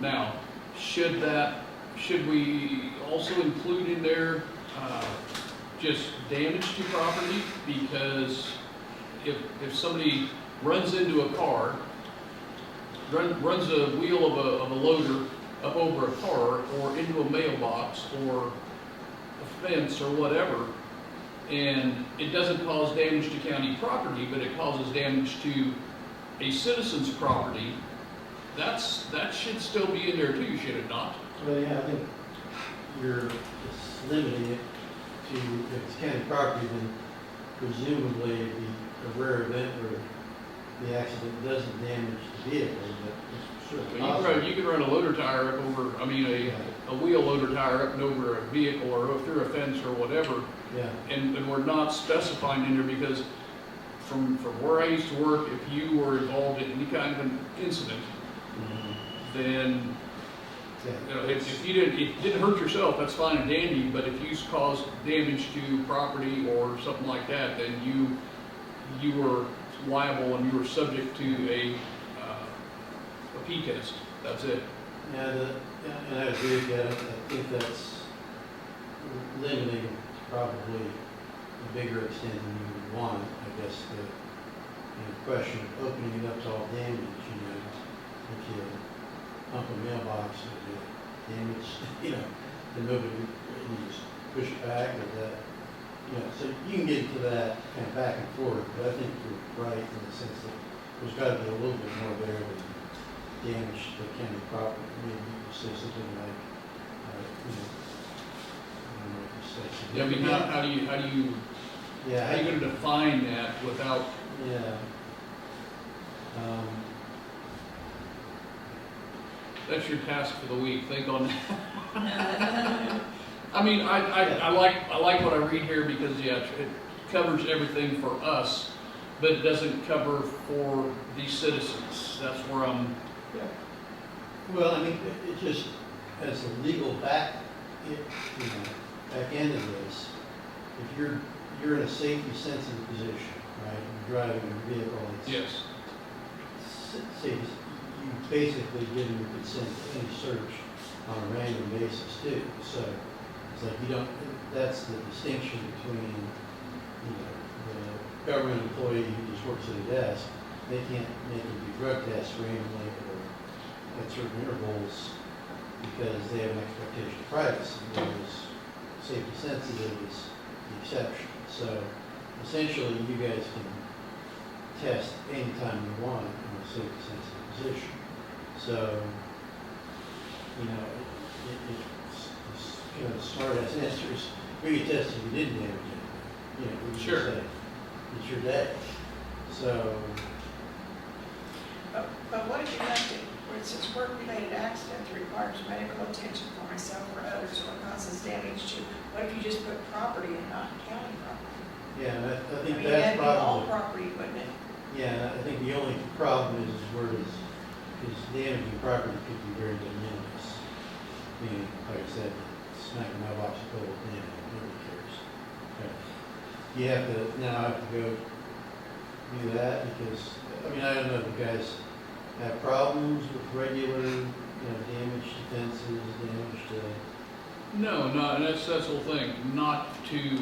Now, should we also include in there just damage to property? Because if somebody runs into a car, runs a wheel of a loader up over a car or into a mailbox or a fence or whatever, and it doesn't cause damage to county property, but it causes damage to a citizen's property, that should still be in there too, should it not? Well, yeah, I think you're just limiting it to, if it's county property, then presumably it'd be a rare event where the accident doesn't damage the vehicle, but it's sure possible. You can run a loader tire up over, a wheel loader tire up and over a vehicle or through a fence or whatever, Yeah, and we're not specifying in there because from where I used to work, if you were involved in any kind of an incident, then, Yeah. you know, if you didn't hurt yourself, that's fine and dandy, but if you caused damage to property or something like that, then you were liable and you were subject to a P test. That's it. Yeah, and I agree with that. I think that's limiting to probably a bigger extent than you would want. I guess the question of opening it up to all damage, if you pump a mailbox and you damage, then nobody, you just push it back or that, so you can get into that kind of back and forth, but I think you're right in the sense that there's got to be a little bit more there than damage to county property. Maybe you say something like, I don't know what you say. Yeah, I mean, how do you Yeah, how are you going to define that without? yeah. That's your task for the week. Think on that. I mean, I like what I read here because it covers everything for us, but it doesn't cover for the citizens. That's where I'm. Well, I mean, it just, as a legal back end of this, if you're in a safety sensitive position, right? You're driving a vehicle, Yes. you basically giving your consent to any search on a random basis too. So it's like that's the distinction between, the government employee who just works at a desk. They can't make them do drug tests randomly or at certain intervals because they have an expectation of privacy, whereas safety sensitive is the exception. So essentially, you guys can test anytime you want in a safety sensitive position. So, it's kind of the smart ass answer is, we could test if you didn't damage it. We could Sure. say, it's your day. So, But what if you left it, where it says work-related accident that requires medical attention for myself or others or causes damage to, what if you just put property and not county property? yeah, and I I think mean, that's that'd be all probably, property, wouldn't it? yeah, I think the only problem is where is damaging property could be very de minimis. Meaning, like I said, smack a mailbox and total damage, nobody cares. Okay. You have to, now I have to go do that because, I don't know if you guys have problems with regular, damage to fences, damage to. No, and that's the whole thing. Not to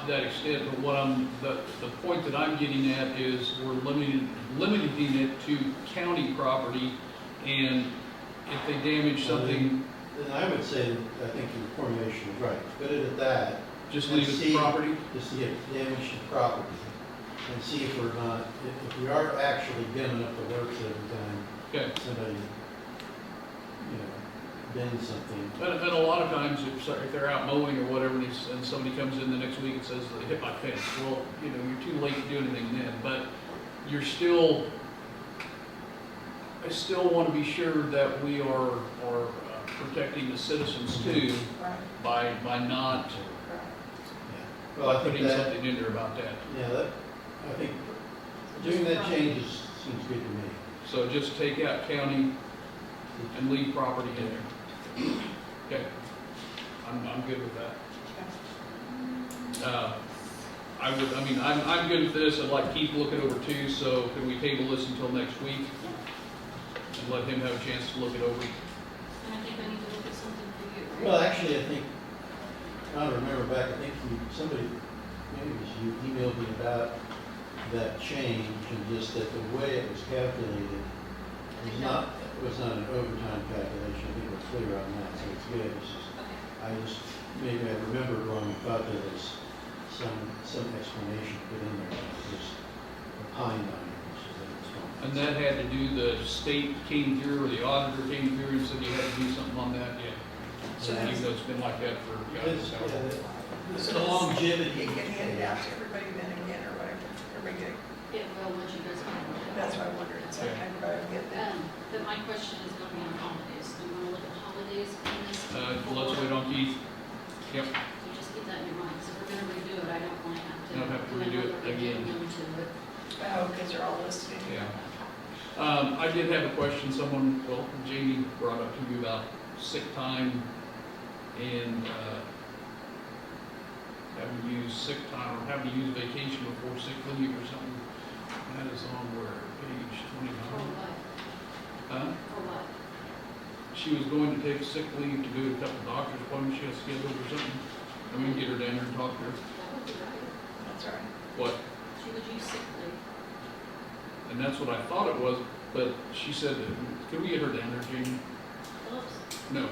that extent, but the point that I'm getting at is we're limiting it to county property, and if they damage something, Then I would say, I think your formulation is right. Put it at that. just and leave it see- to property. Just to get damage to property and see if we're not, if we are actually dimming up the works every time Okay. somebody, bends something. And a lot of times, if they're out mowing or whatever, and somebody comes in the next week and says, they hit my fence, well, you're too late to do anything then, but I still want to be sure that we are protecting the citizens too, Right, by not right. Yeah. Well, I think putting that, something in there about that. I think doing that change seems good to me. So just take out county and leave property in there. Okay, I'm good with that. I'm good with this. I'd like Keith to look it over too, so can we table this until next week? And let him have a chance to look it over. And I think I need to look at something for you, right? Well, actually, I think, I don't remember back, I think somebody, maybe it was you, emailed me about that change and just that the way it was calculated was not an overtime calculation. I think we're clear on that, so it's good. It's just, maybe I remembered wrong and thought there was some explanation put in there, just opined on it, which is that it's wrong. And that had to do, the state came through, or the auditor came through and said you had to do something on that, yeah. So Yeah. even though it's been like that for, It's, God, it's the longevity. You can hand it out to everybody then again or whatever, everybody get, Yeah, well, once you guys kind of. that's what I wondered, so everybody will get that. But my question is going to be on holidays. Do you want to look at holidays in this? let's wait on Keith. Yep. So just keep that in your mind, because if we're going to redo it, I don't want to have to. Don't have to redo it another again. addendum to because they're all listed in here. Yeah. I did have a question, Jamie brought up to me about sick time and, having to use sick time, or having to use vacation before sick leave or something. That is on where, page For 29? what? Huh? For what? She was going to take sick leave to do a couple doctor's appointments she has scheduled or something. And we can get her down there and talk to her. That would be right. That's right. What? She would use sick leave. And that's what I thought it was, but she said, can we get her down there, Jamie? Phillips, No.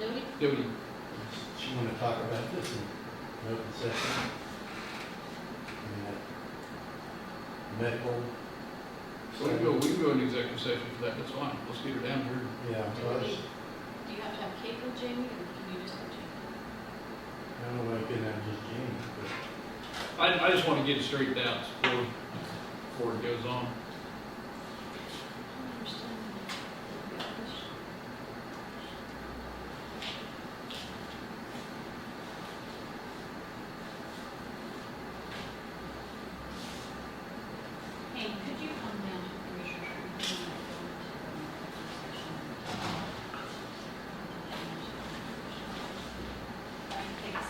Doty, Doty. She want to talk about this in an open session. I mean, medical. So we can go into executive session for that, that's fine. Let's get her down here. Yeah, so Doty. that's, Do you have to have Kate with Jamie, or can you just have Jamie? I don't know why you couldn't have just Jamie, but. I just want to get it straightened out before it goes on. I don't understand. Hey, could you come down to the commissioner's room? Thanks.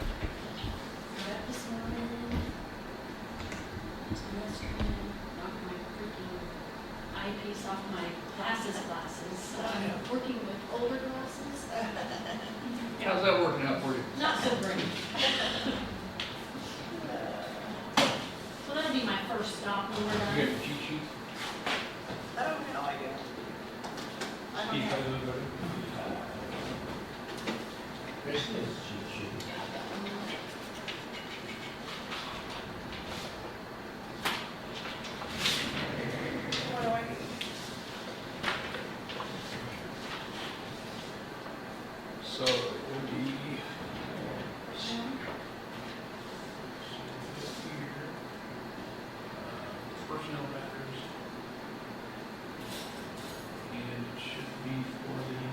Got up this morning, knocked my freaking eyepiece off my glasses. So I'm working with older glasses. How's that working out for you? Not so great. So that'll be my first stop when we're You done. got your cheat sheet? I don't know, I do. I don't have. Kristen is cheat sheet. What do I need? So it will be. Personnel matters. And it should be for the.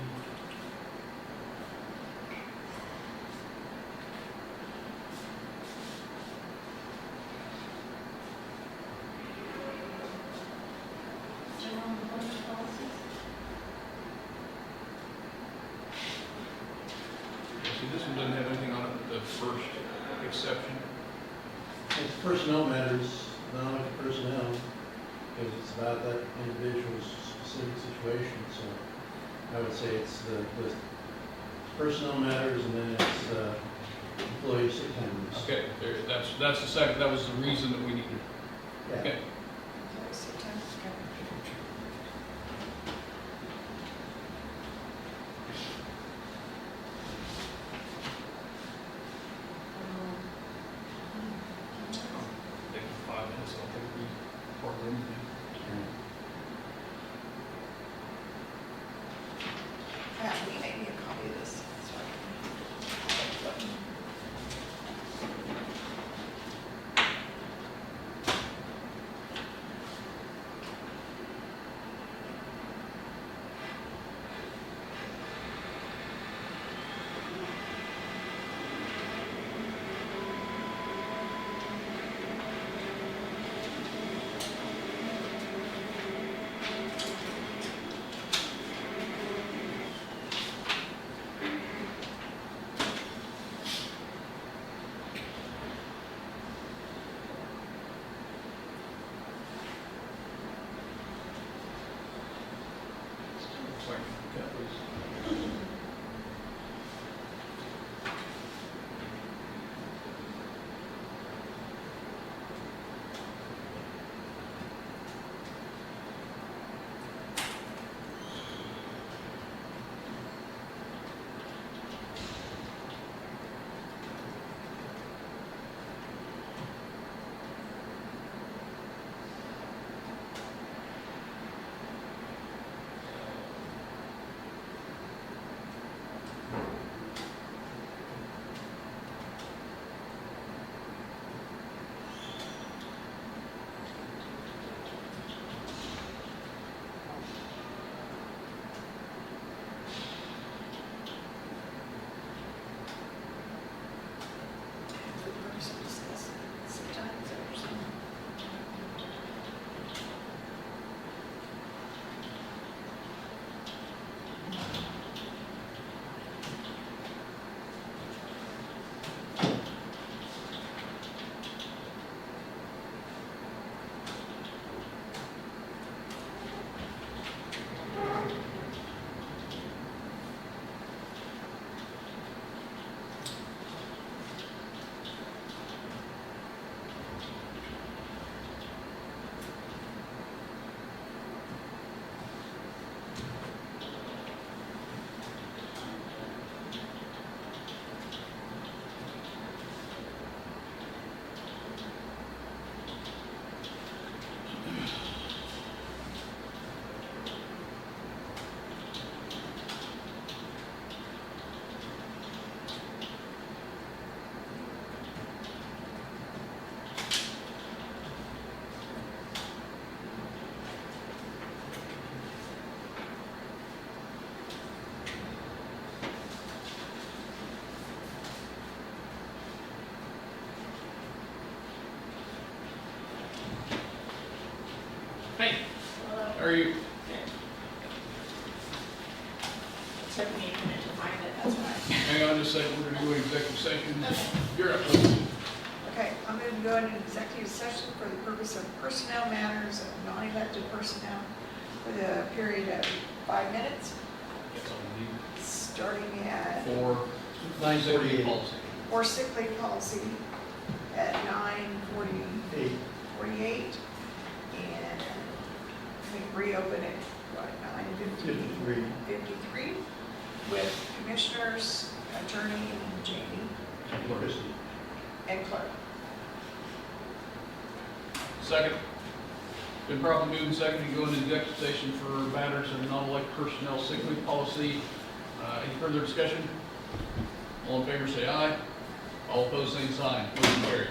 General employment policies. See, this one doesn't have anything on it, the first exception. It's personnel matters, not like personnel, because it's about that individual's specific situation, so I would say it's the personnel matters, and then it's, employee sick time. Okay, there, that's the second, that was the reason that we needed. Yeah. Okay. Sometimes, Take 5 minutes, I'll take the part of anything. Pat, will you make me a copy of this? So I can- How are you? Took me a minute to find it, that's why. Hang on just a second, we're gonna go into executive session. You're up. Okay, I'm going to go into executive session for the purpose of personnel matters of non-elected personnel for the period of 5 minutes, That's all we need. starting at, For 9:48. policy. or sick leave policy at 9:48. And we reopen at, what, 9:53 with commissioners, attorney, and Jamie, and clerk. Second. Been properly moved and seconded to go into executive session for matters of non-elected personnel sick leave policy. Any further discussion? All in favor, say aye. All opposed, same sign. Motion carried.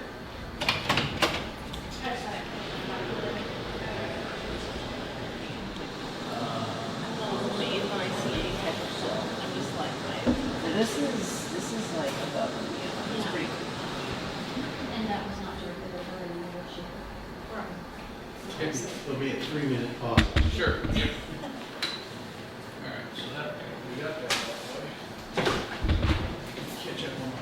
This is like above and beyond. It's pretty cool. And that was not directed at her anymore, she. There'll be a 3-minute pause. Sure. Yep. All right, so that, we got that out of the way. Catch up on my.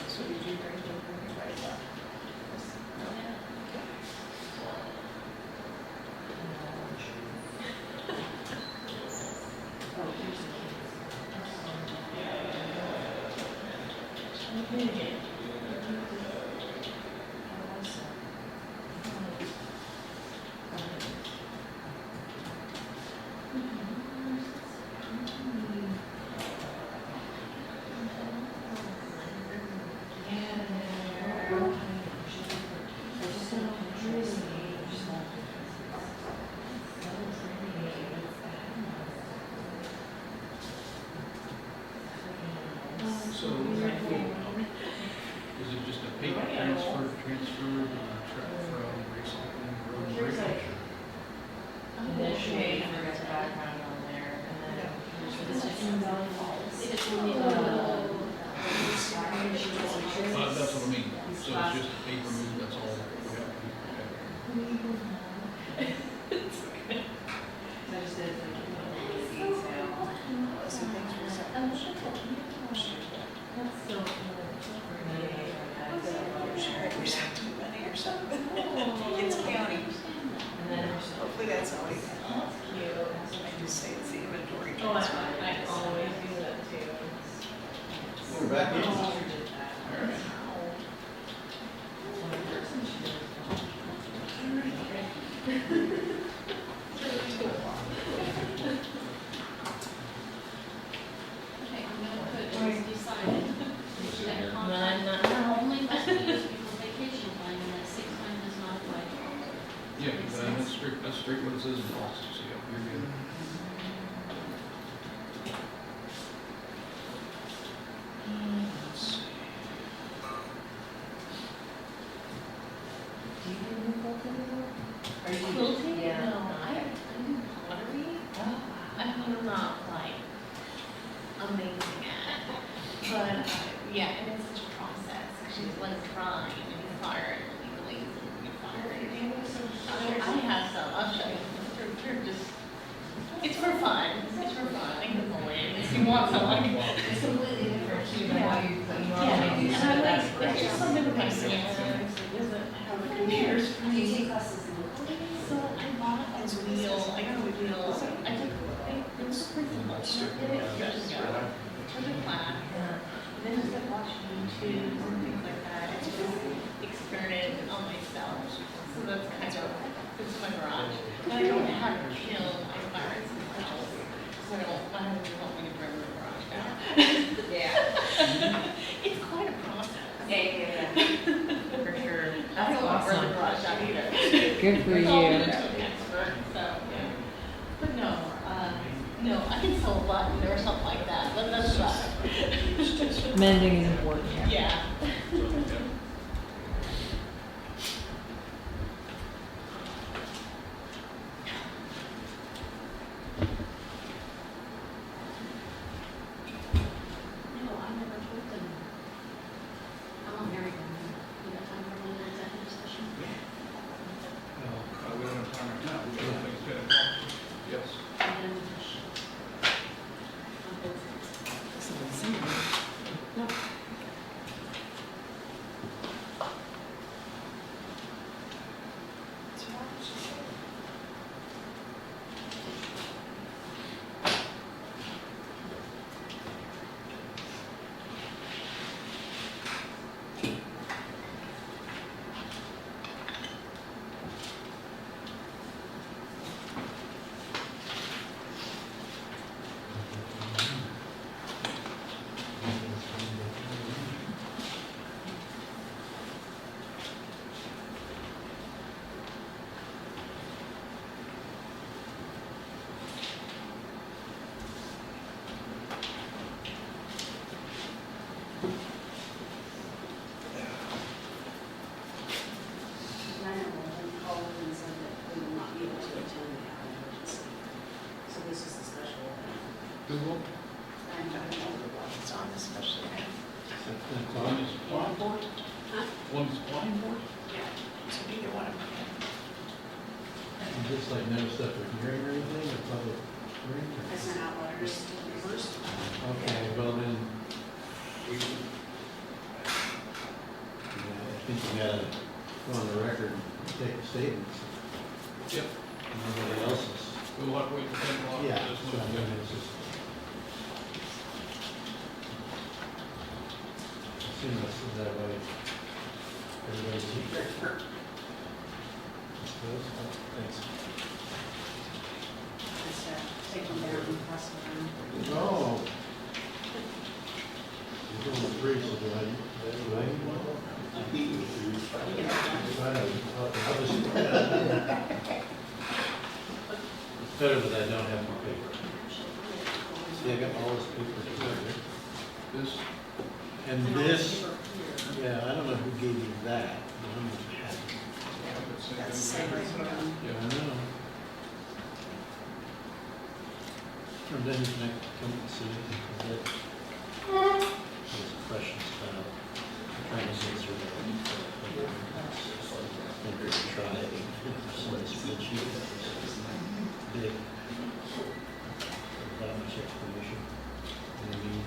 So did you bring them for anybody else? So, is it just a paper transfer from recycling, road and bridge? Initially, and there's background on there, and then It's just, it just will need That's what I mean, so it's just a paper move, that's all we have to do. Okay. I just did like a detail. So things were set. That's so cool. Or something, money or something. It's county. And then Hopefully that's all we got. cute. I just say it's the inventory Oh, transfer. I always do that too. We're back in. All right. Okay, I'm gonna put, it's decided. That None, contract none. only must be used before vacation time, and that sick time does not apply to all. Yeah, that's straight what it says in policy, so yeah, you're good. Let's see. Do you do new quilting anymore? Are you? Quilting? Yeah. No, I do pottery. I'm not like amazing at it, but yeah, and it's such a process. She's like trying and you fire it and you glaze it and you fire it. I have some, I'll show you. They're just, it's for fun. It's for fun. I can go in if you want someone. It's completely different too than Yeah. what you Yeah, normally do. and So I like, that's it's great. just something with my hands. It doesn't have a computer Do you screen. take classes locally? So I bought a wheel, I got a wheel, I took, it was pretty much, did it years ago. Took a class, and then just like watching YouTubes and things like that, and just experimented on myself. So that's kind of, this is my garage. And I don't have to kill my virus and cells, because I don't want me to bring the garage down. Yeah. It's quite a process. Yeah. For sure. I That's don't want to burn the awesome. garage down either. Good for It's all you. been to an expert, so, yeah. But no, No, I can sell a button or something like that, but that's right. Mending is important. Yeah. No, I never told them. I'm not married anymore. You got time for another executive session? We don't have time right now, we got things to accomplish. Yes. And then we just- on both sides. That's what I was just saying. Called and said that we will not be able to attend the emergency. So this is a special event. Google, And I don't know It's on especially now. That's one on. is applying for it, Huh? one is applying for it. Yeah. So neither one of them can. And just like no stuff for hearing or anything, or public hearing? or- I sent out letters to the neighbors. Okay, well then. Yeah, I think you gotta go on the record and take the statements. Yep. Nobody else's. We'll have to wait for 10 o'clock. Yeah, for this so I one. mean, it's just. Seamless is that way. Everybody's here. Thanks. Just take them down and pass them around. Oh. You're doing the three, so do I need one? I'll just. It's better that I don't have more paper. See, I got all this paper together. This, And this, yeah, I don't know who gave you that, but I'm gonna have it. That's the same way we go. I know. And then you can come and see it, because it, there's questions about, trying to get through it. And try, some of the spreadsheet, big, that much explanation. And then you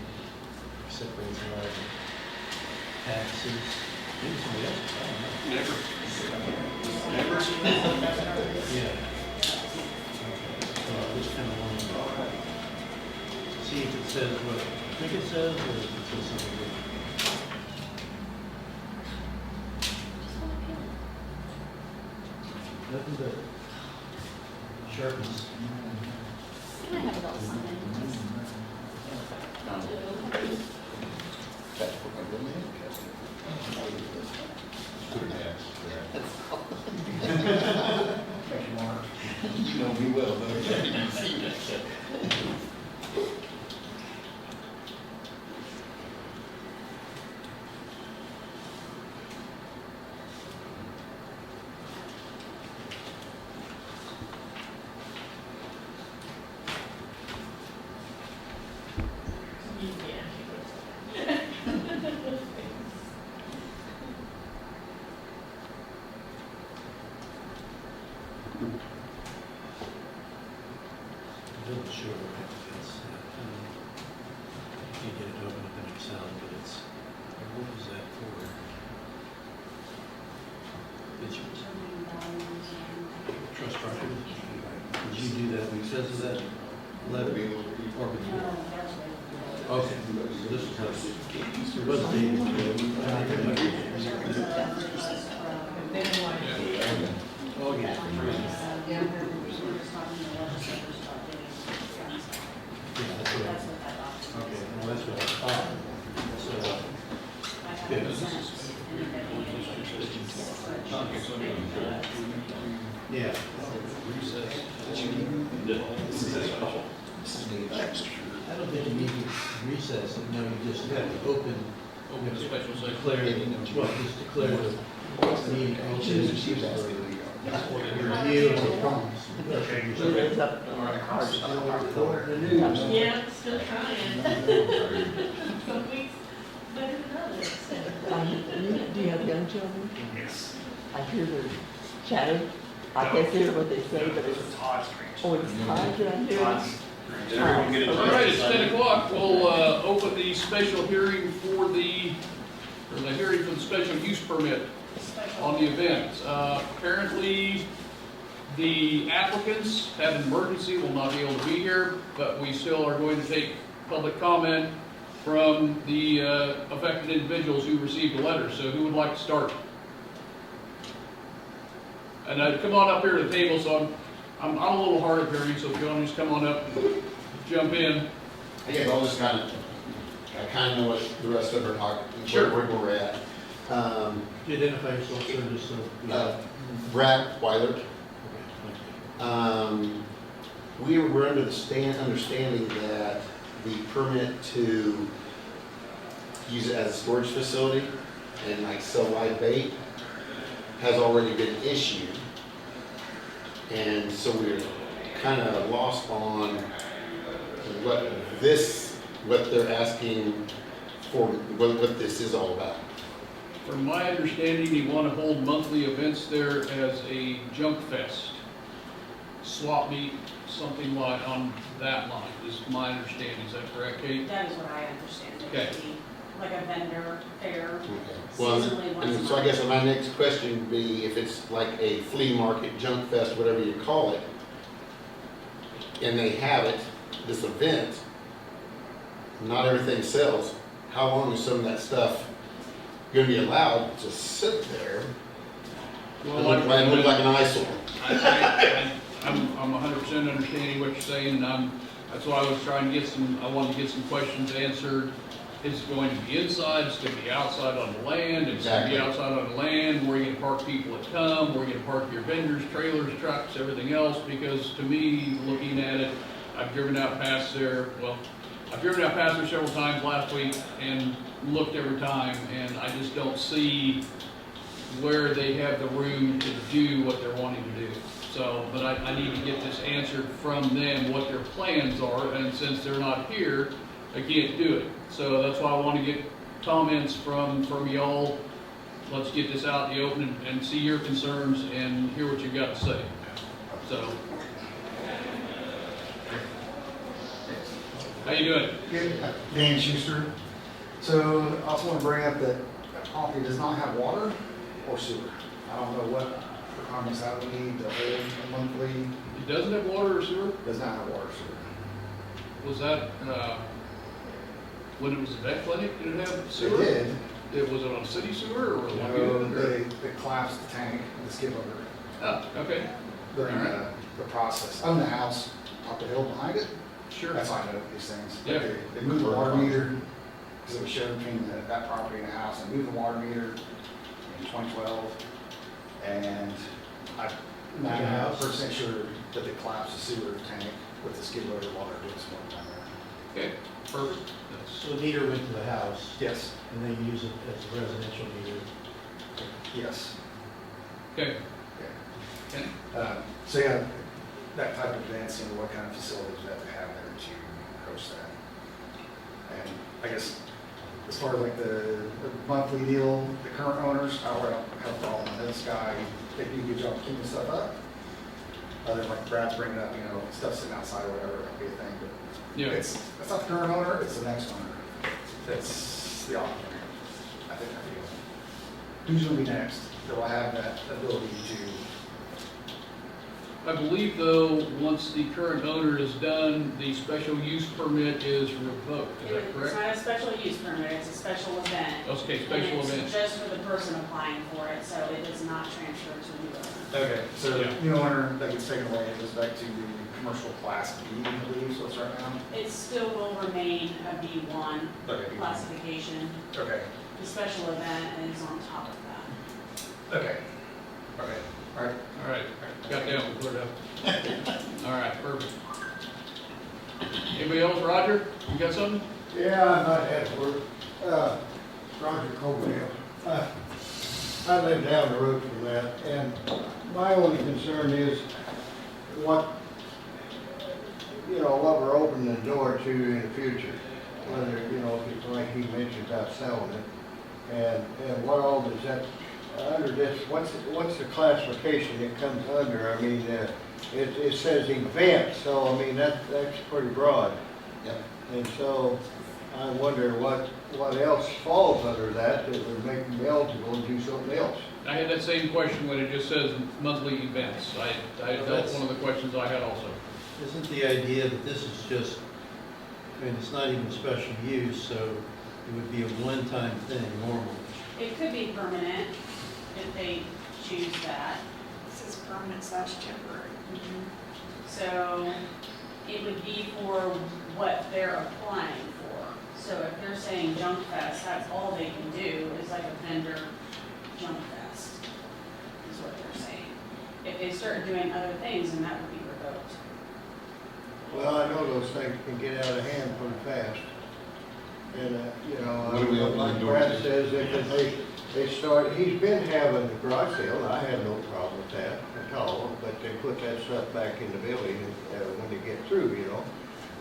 separate a lot of taxes, maybe somebody else, I don't know. never. Yeah. So I just kind of want to see if it says what I think it says, or if it says something different. Nothing but sharpness. Can I have it all signed? That's what my real name is. You know me well, though. You've seen that. It doesn't show what it's, I can't get it to open up in Excel, but it's, what was that for? It's trust property. Did you do that because of that letter? Or before? Okay, so this was us. It was dated. Oh, yeah. Yeah, that's what, okay, well, that's what I thought. So, yeah. Recess. This is special. This is I don't think you need to recess it, no, you just have to open, Open a special session. declare, well, just declare the meeting open for review or promise. It's up. All right. Yeah, still trying. Some weeks better than others. Do you have young children? Yes. I hear they're chatting. I can't hear what they say, but it's, Todd's oh, it's Todd that I'm hearing. Everyone get a All right, it's 10 o'clock. We'll open the special hearing for the hearing for the special use permit on the event. Apparently, the applicants have an emergency, will not be able to be here, but we still are going to take public comment from the affected individuals who received a letter. So who would like to start? And come on up here to the table, so I'm a little hard of hearing, so if you want to just come on up and jump in. I guess I'll just kind of, I kind of know what the rest of them are talking, Sure. where we're at. You identify yourself, sir, just so. Brad Weiler, Okay, thank you. we're under the understanding that the permit to use it as a storage facility and like sell live bait has already been issued. And so we're kind of lost on what they're asking for, what this is all about. From my understanding, you want to hold monthly events there as a junk fest, swap meet, something like on that line, is my understanding. Is that correct, Kate? That is what I understand. It Okay. would be like a vendor fair. Okay. Well, Seasonally once and a so I month. guess my next question would be if it's like a flea market, junk fest, whatever you call it, and they have it, this event, not everything sells, how long is some of that stuff gonna be allowed to sit there and look like an eyesore? I'm 100% understanding what you're saying, and that's why I was trying to get I wanted to get some questions answered. Is it going to be inside, it's going to be outside on the land, it's going to be Exactly. outside on the land, where are you going to park people that come, where are you going to park your vendors, trailers, trucks, everything else? Because to me, looking at it, I've driven out past there several times last week and looked every time, and I just don't see where they have the room to do what they're wanting to do. So, but I need to get this answered from them, what their plans are, and since they're not here, I can't do it. So that's why I want to get comments from y'all. Let's get this out in the open and see your concerns and hear what you've got to say. So. How you doing? Good. Dan Schuster. So I also want to bring up that property does not have water or sewer. I don't know what requirements that would need to hold a monthly, It doesn't have water or sewer? does not have water or sewer. Was that, when it was a vet clinic, did it have They sewer? did. Was it on city sewer or You lagoon? know, or- they collapsed the tank, the skip over Oh, okay, during Alright. the process. Own the house, up the hill behind it. sure. That's how I know these things. Yeah. They moved the water meter, because it was shared between that property and the house, and moved the water meter in 2012. And I'm The house? 99% sure that they collapsed the sewer tank with the skid loader while they're doing some work down there. Okay, perfect. That's- So the meter went to the house, Yes, and they use it as a residential meter. yes. Okay, Okay. okay. So yeah, that type of events, you know, what kind of facilities we have to have there to host that. And I guess as far as like the monthly deal, the current owners, I don't have a problem with this guy. They do a good job of keeping stuff up. Other than like Brad's bringing up, you know, stuff sitting outside or whatever, that'd be a thing, but Yeah, it's not the current owner, it's the next owner. That's the operator. I think I feel. Who's gonna be next? That will have that ability to. I believe though, once the current owner is done, the special use permit is revoked, is that It's correct? not a special use permit, it's a special event. Okay, special And event. it's just for the person applying for it, so it does not transfer to the owner. Okay, so Yeah. new owner that gets taken away, it goes back to the commercial class B, I believe, so it's right now. It still will remain a B1 Okay. classification. Okay, The special event is on top of that. okay, okay, all right. All right, got that one cleared up. All right, perfect. Anybody else, Roger? You got something? Yeah, I might have to work. Roger Coverdale. I live down the road from that, and my only concern is what we're opening the door to in the future. Whether, if it's like he mentioned about selling it, and what all does that, under this, what's the classification it comes under? I mean, it says event, so I mean, that's pretty broad. Yep. And so I wonder what else falls under that would make them eligible to do something else. I had that same question when it just says monthly events. That's one of the questions I had also. Isn't the idea that this is just, I mean, it's not even special use, so it would be a one-time thing normally? It could be permanent if they choose that. This is permanent/temporary. So it would be for what they're applying for. So if they're saying junk fest, that's all they can do is like a vendor junk fest, is what they're saying. If they start doing other things, then that would be revoked. Well, I know those things can get out of hand pretty fast. And, What do we open the like door Brad to? says, they start, he's been having the garage sale, and I have no problem with that at all, but they put that stuff back in the building when they get through,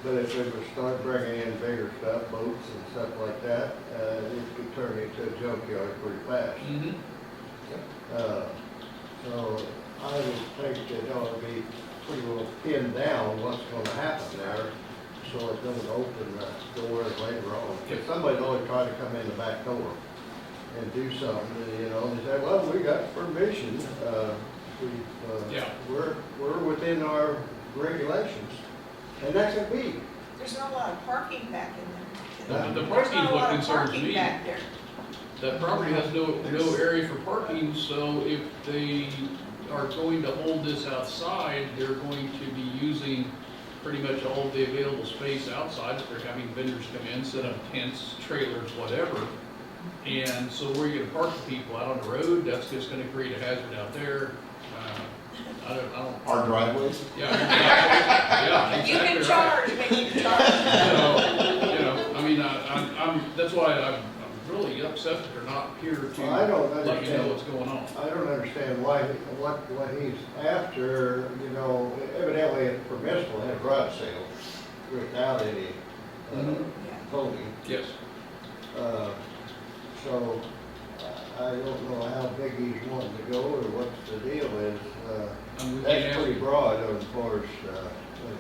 But if they would start bringing in bigger stuff, boats and stuff like that, it could turn into a junkyard pretty fast. Mm-hmm. So I would think that it ought to be pretty well pinned down what's gonna happen there, so it doesn't open the door later on. If somebody's always trying to come in the back door and do something, and they say, well, we got permission, Yeah. we're within our regulations, and that's a B. There's not a lot of parking back in there. The There's parking not is a what lot of concerns parking me. back there. That property has no area for parking, so if they are going to hold this outside, they're going to be using pretty much all of the available space outside. If they're having vendors come in, set up tents, trailers, whatever. And so where are you gonna park the people? Out on the road? That's just gonna create a hazard out there. I don't. Our driveways? Yeah. Yeah. You can exactly right. charge, but you can charge. So, I mean, I'm, that's why I'm really upset that they're not here to I don't let me know understand. what's going on. I don't understand why, what he's after, evidently it's permissible to have garage sale without any Mhm. voting. Yes. So I don't know how big he's wanting to go or what the deal is. We can't That's ask- pretty broad as far as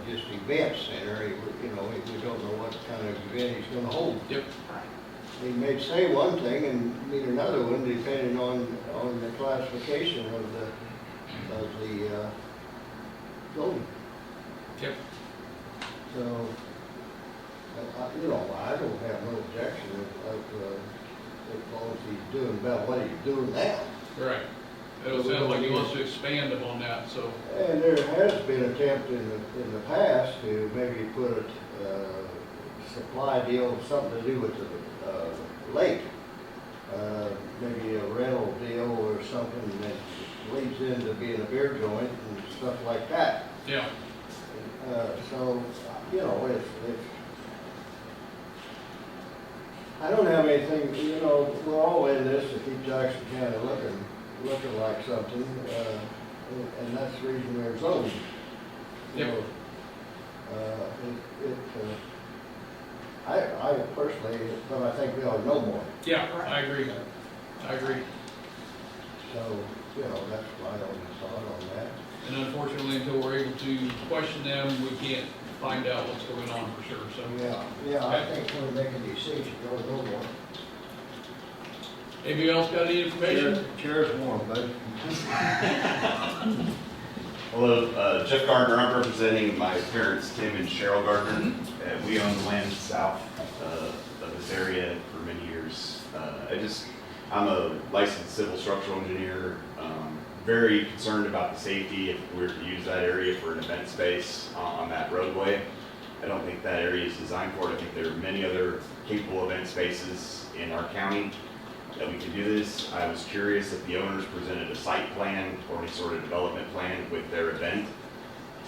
just event center. We don't know what kind of event he's gonna hold. Yep. He may say one thing and mean another one, depending on the classification of the zoning. Yep. So, I don't have no objection as long as he's doing about what he's doing now. Right. It sounds like he wants to expand upon that, so. And there has been an attempt in the past to maybe put a supply deal, something to do with the lake. Maybe a rental deal or something that leads into being a beer joint and stuff like that. Yeah. So, it's, I don't have anything, we're all in this to keep Jackson County looking like something, and that's the reason they're zoned. Yep. I personally, but I think we ought to know more. Yeah, I agree. I agree. So, that's my only thought on that. And unfortunately, until we're able to question them, we can't find out what's going on for sure, so. Yeah, I think when we make a decision, we ought to know more. Anybody else got any information? Chair's warm, bud. Hello, Jeff Gardner. I'm representing my parents, Tim and Cheryl Gardner. We own the land south of this area for many years. I'm a licensed civil structural engineer, very concerned about the safety if we were to use that area for an event space on that roadway. I don't think that area is designed for it. I think there are many other capable event spaces in our county that we could do this. I was curious if the owners presented a site plan or any sort of development plan with their event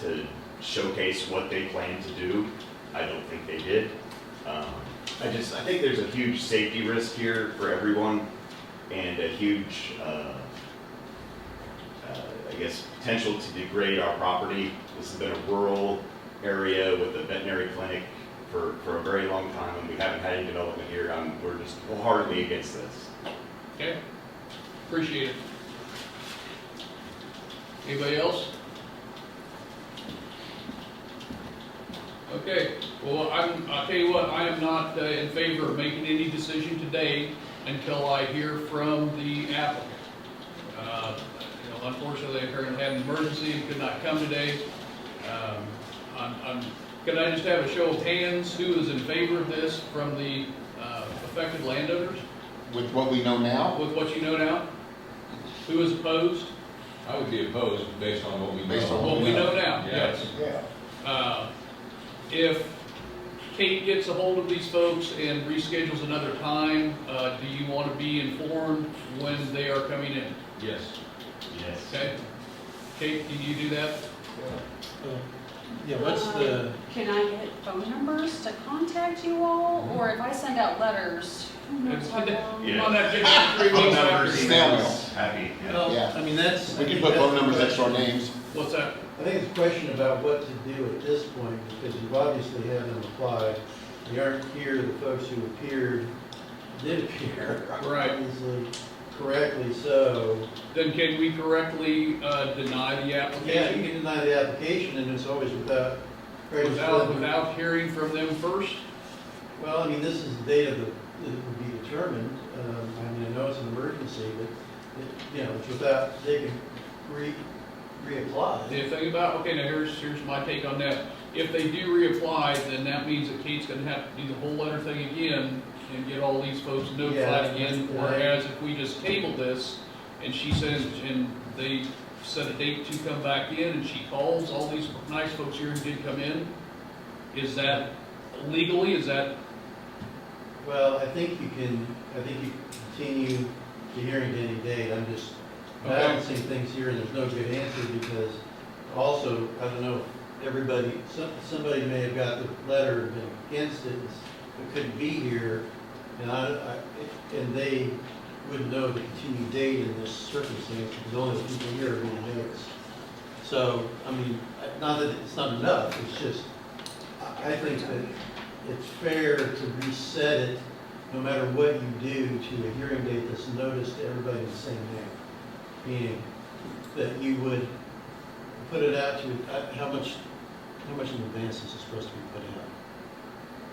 to showcase what they plan to do. I don't think they did. I think there's a huge safety risk here for everyone and a huge, I guess, potential to degrade our property. This has been a rural area with a veterinary clinic for a very long time, and we haven't had any development here. We're just wholeheartedly against this. Okay, appreciate it. Anybody else? Okay, well, I'll tell you what, I am not in favor of making any decision today until I hear from the applicant. Unfortunately, they apparently had an emergency and could not come today. Can I just have a show of hands, who is in favor of this from the affected landowners? With what we know now? With what you know now? Who is opposed? I would be opposed based on what we know. Based on What we know now, Yeah. yes. If Kate gets a hold of these folks and reschedules another time, do you want to be informed when they are coming in? Yes. Yes. Okay? Kate, can you do that? Yeah, what's the, Can I get phone numbers to contact you all, or if I send out letters, who knows how long? You want that to get 3 weeks after? Snail mail. Happy. Yeah. well, Yeah. I mean, that's. We can put phone numbers next to our names. What's that? I think it's a question about what to do at this point, because you've obviously had them apply. You aren't here, the folks who appeared did appear. Right. Obviously, correctly so. Then can we correctly deny the Yeah, you application can deny the application, and it's always without. without hearing from them first? Well, I mean, this is the date of the, that would be determined. I mean, I know it's an emergency, but, it's without, they can reapply. The thing about, okay, now here's my take on that. If they do reapply, then that means that Kate's gonna have to do the whole letter thing again and get all these folks notified Yeah, again. yeah. Whereas if we just table this and she sends, and they set a date to come back in and she calls all these nice folks here who did come in, is that legally, is that, Well, I think you continue the hearing to any date. I'm just balancing things here, and there's no good answer, because also, I don't know, somebody may have got the letter and been against it, but couldn't be here, and they wouldn't know the continued date in this circumstance, because only the people here are going to know this. So, I mean, not that it's not enough, it's just, I think that it's fair to reset it, no matter what you do, to a hearing date that's noticed to everybody in the same manner. Meaning that you would put it out to, how much in advance is it supposed to be put out?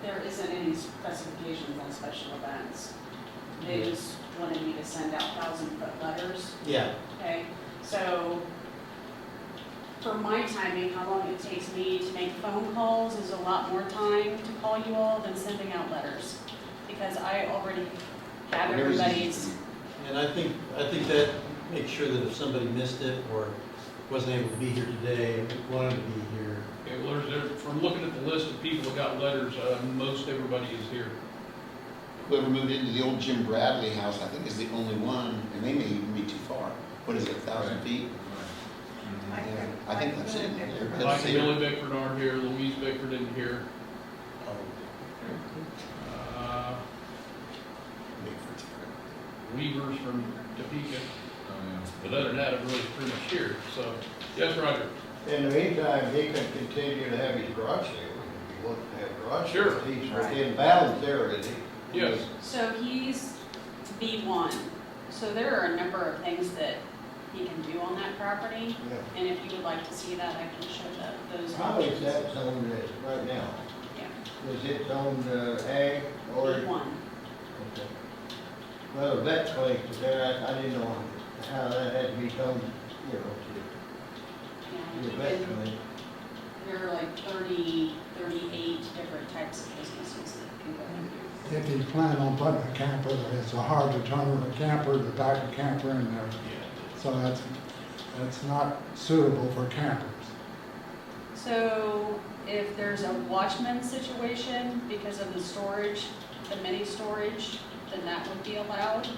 There isn't any specifications on special events. They just wanted me to send out 1,000-foot letters. Yeah. Okay, so for my timing, how long it takes me to make phone calls is a lot more time to call you all than sending out letters, because I already have everybody's. And I think that makes sure that if somebody missed it or wasn't able to be here today, wanted to be here. okay, well, from looking at the list of people who got letters, most everybody is here. Whoever moved into the old Jim Bradley house, I think, is the only one, and they may even be too far. What is it, 1,000 feet? Yeah, I think that's it. Mike and Billy Bickford aren't here, Louise Bickford isn't here. Weavers from Topeka, but other than that, everybody's pretty much here, so, yes, Roger? In the meantime, he can continue to have his garage sale, if he wants to have garage Sure. sales. He's within bounds there, isn't he? Yes. So he's B1, so there are a number of things that he can do on that property, Yeah. and if you would like to see that, I can show those How is options. that zoned right now? Yeah, Is it zoned ag or? B1. Okay. Well, the vet clinic was there, I didn't know how that had become, to Yeah, the you vet can- clinic. there are like 38 different types of businesses that can go in there. If you plan on putting a camper, it's hard to determine a camper, the type of camper in there. So that's not suitable for campers. So if there's a watchman situation because of the storage, the mini storage, then that would be allowed?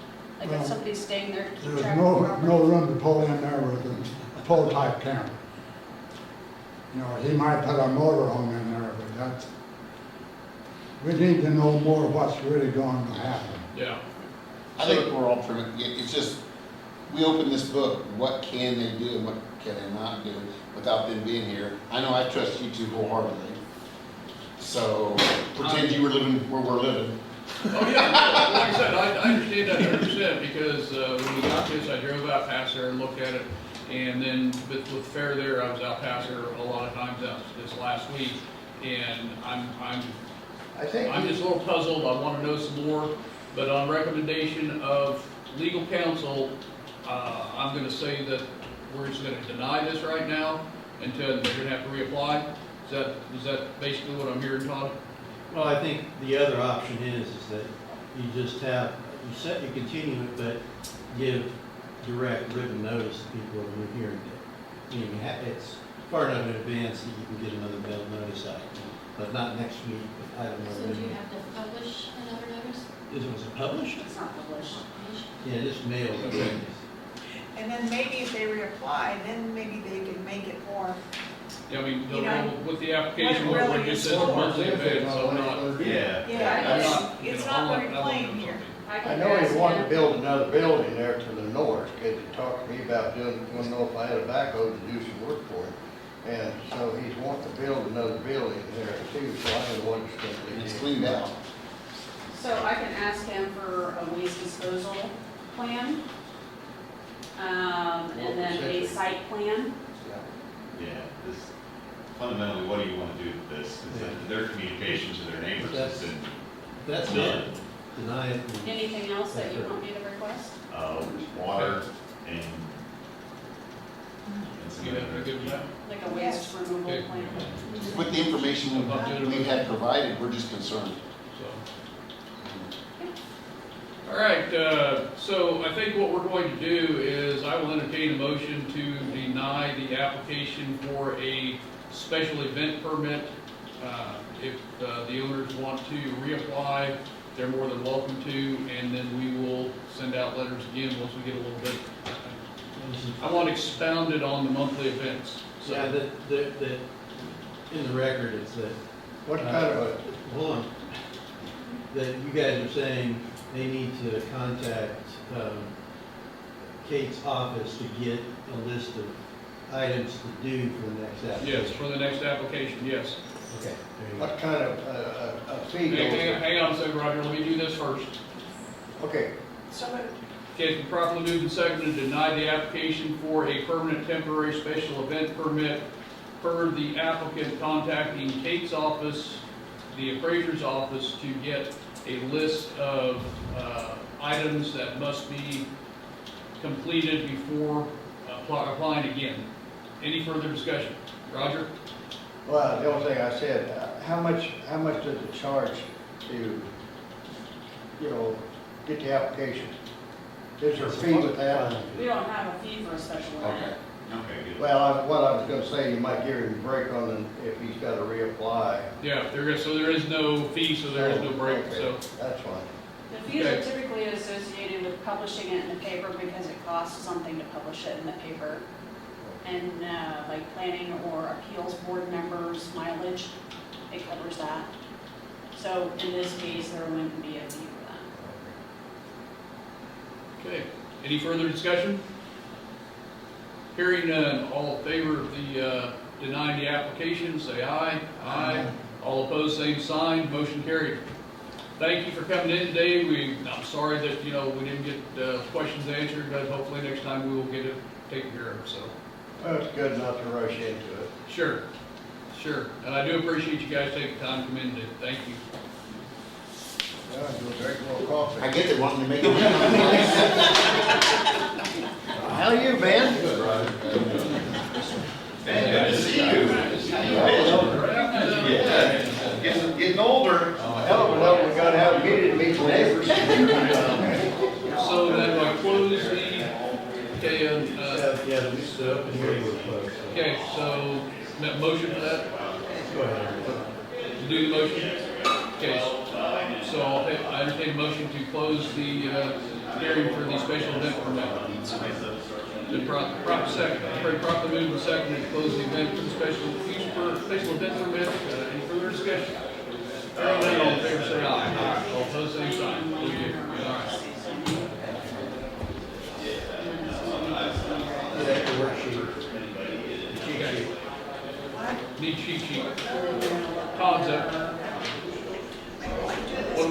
Like Well, if somebody's staying there to keep There's track of the no property? room to pull in there with a full-type camper. He might put a motor home in there, but we need to know more what's really going to happen. Yeah. I think we're all pretty, it's just, we open this book, what can they do and what can they not do without them being here? I know I trust you two wholeheartedly. So pretend you were living where we're living. Oh, yeah, like I said, I understand that 100%, because when we got this, I drove out past there and looked at it, and then with fair there, I was out past there a lot of times this last week, and I'm just a little puzzled. I want to know some more, but on recommendation of legal counsel, I'm going to say that we're just going to deny this right now until they're going to have to reapply. Is that basically what I'm hearing, Todd? Well, I think the other option is that you just have, you continue it, but give direct written notice to people when you're hearing it. You know, it's far enough in advance that you can get another mail notice out, but not next week, but I don't know. So do you have to publish another notice? Was it published? It's not published. Yeah, just mailed. Okay. And then maybe if they reapply, then maybe they can make it more. Yeah, I mean, You know, with the application, what it where really it just is says for. monthly event, so I'm not. Yeah. Yeah, you it's know, not I'll very let plain them know here. something. I know he wanted to build another building there to the north, because he talked to me about doing, wanted to know if I had a backhoe to do some work for him. And so he's wanting to build another building there too, so I don't know what it's gonna be. It's cleaned out. So I can ask him for a waste disposal plan, and then a site plan. Yeah, this, fundamentally, what do you want to do with this? Because their communication to their neighbors has been That's done. it. Deny it. Anything else that you want me to request? Water and some You other. good with that? Like a waste removal Okay. plan? With the information we had provided, we're just concerned. So. All right, so I think what we're going to do is I will entertain a motion to deny the application for a special event permit. If the owners want to reapply, they're more than welcome to, and then we will send out letters again once we get a little bit. I want expounded on the monthly events. So. Yeah, that, in the record, it's that. What kind of a, Hold on. That you guys are saying they need to contact Kate's office to get a list of items to do for the next application. Yes, for the next application, yes. Okay. There you go. what kind of, a fee Hang goes? hang on a second, Roger, let me do this first. Okay, So Okay, it's been properly moved and seconded to deny the application for a permanent temporary special event permit per the applicant contacting Kate's office, the appraiser's office, to get a list of items that must be completed before applying again. Any further discussion? Roger? well, the only thing I said, how much does it charge to, you know, get the application? Is there a fee with that? We don't have a fee for a special event. Okay, good. Well, what I was gonna say, you might give him a break on the, if he's gotta reapply. Yeah, so there is no fee, so there is no break, Okay, so. that's fine. The fees are Okay. typically associated with publishing it in the paper because it costs something to publish it in the paper. And like planning or appeals board members mileage, it covers that. So in this case, there wouldn't be a fee for that. Okay, any further discussion? Hearing none, all in favor of the denying the application, say aye. Aye. All opposed, same sign, motion carried. Thank you for coming in today. I'm sorry that, we didn't get questions answered, but hopefully next time we will get it taken care of, so. Well, it's good not to rush into it. Sure, and I do appreciate you guys taking time to come in today, thank you. Yeah, do a drink more coffee. I get they wanting to make it. How are you, Ben? Good, Roger. Good to see you. Yeah, getting older. Hell of a lot, we gotta have a meeting to meet the neighbors. So then I close the, Yeah, we stood up and here you were close. okay, so, that motion for that? Go ahead. To do the motion? Okay, so I entertain a motion to close the hearing for the special event permit. The proper second, properly moved and seconded to close the event for the special event permit. Any further discussion? Hearing none, all in favor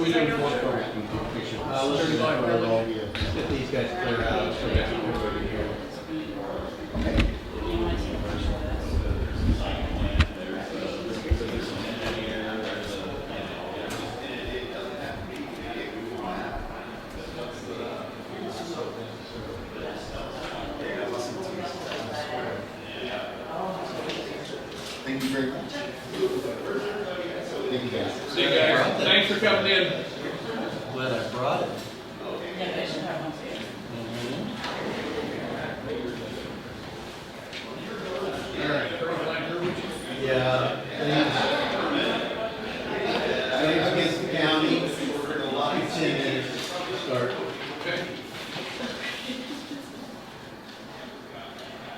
are we doing for Let's do that, get these guys cleared out, so we can move over here. Thank you very much. Thank you guys. See you guys. Thanks for coming in. Glad I brought it. Yeah, they should have one too. All right, Attorney Blanchard. Yeah, claims against the county, 10 minutes to start. Okay.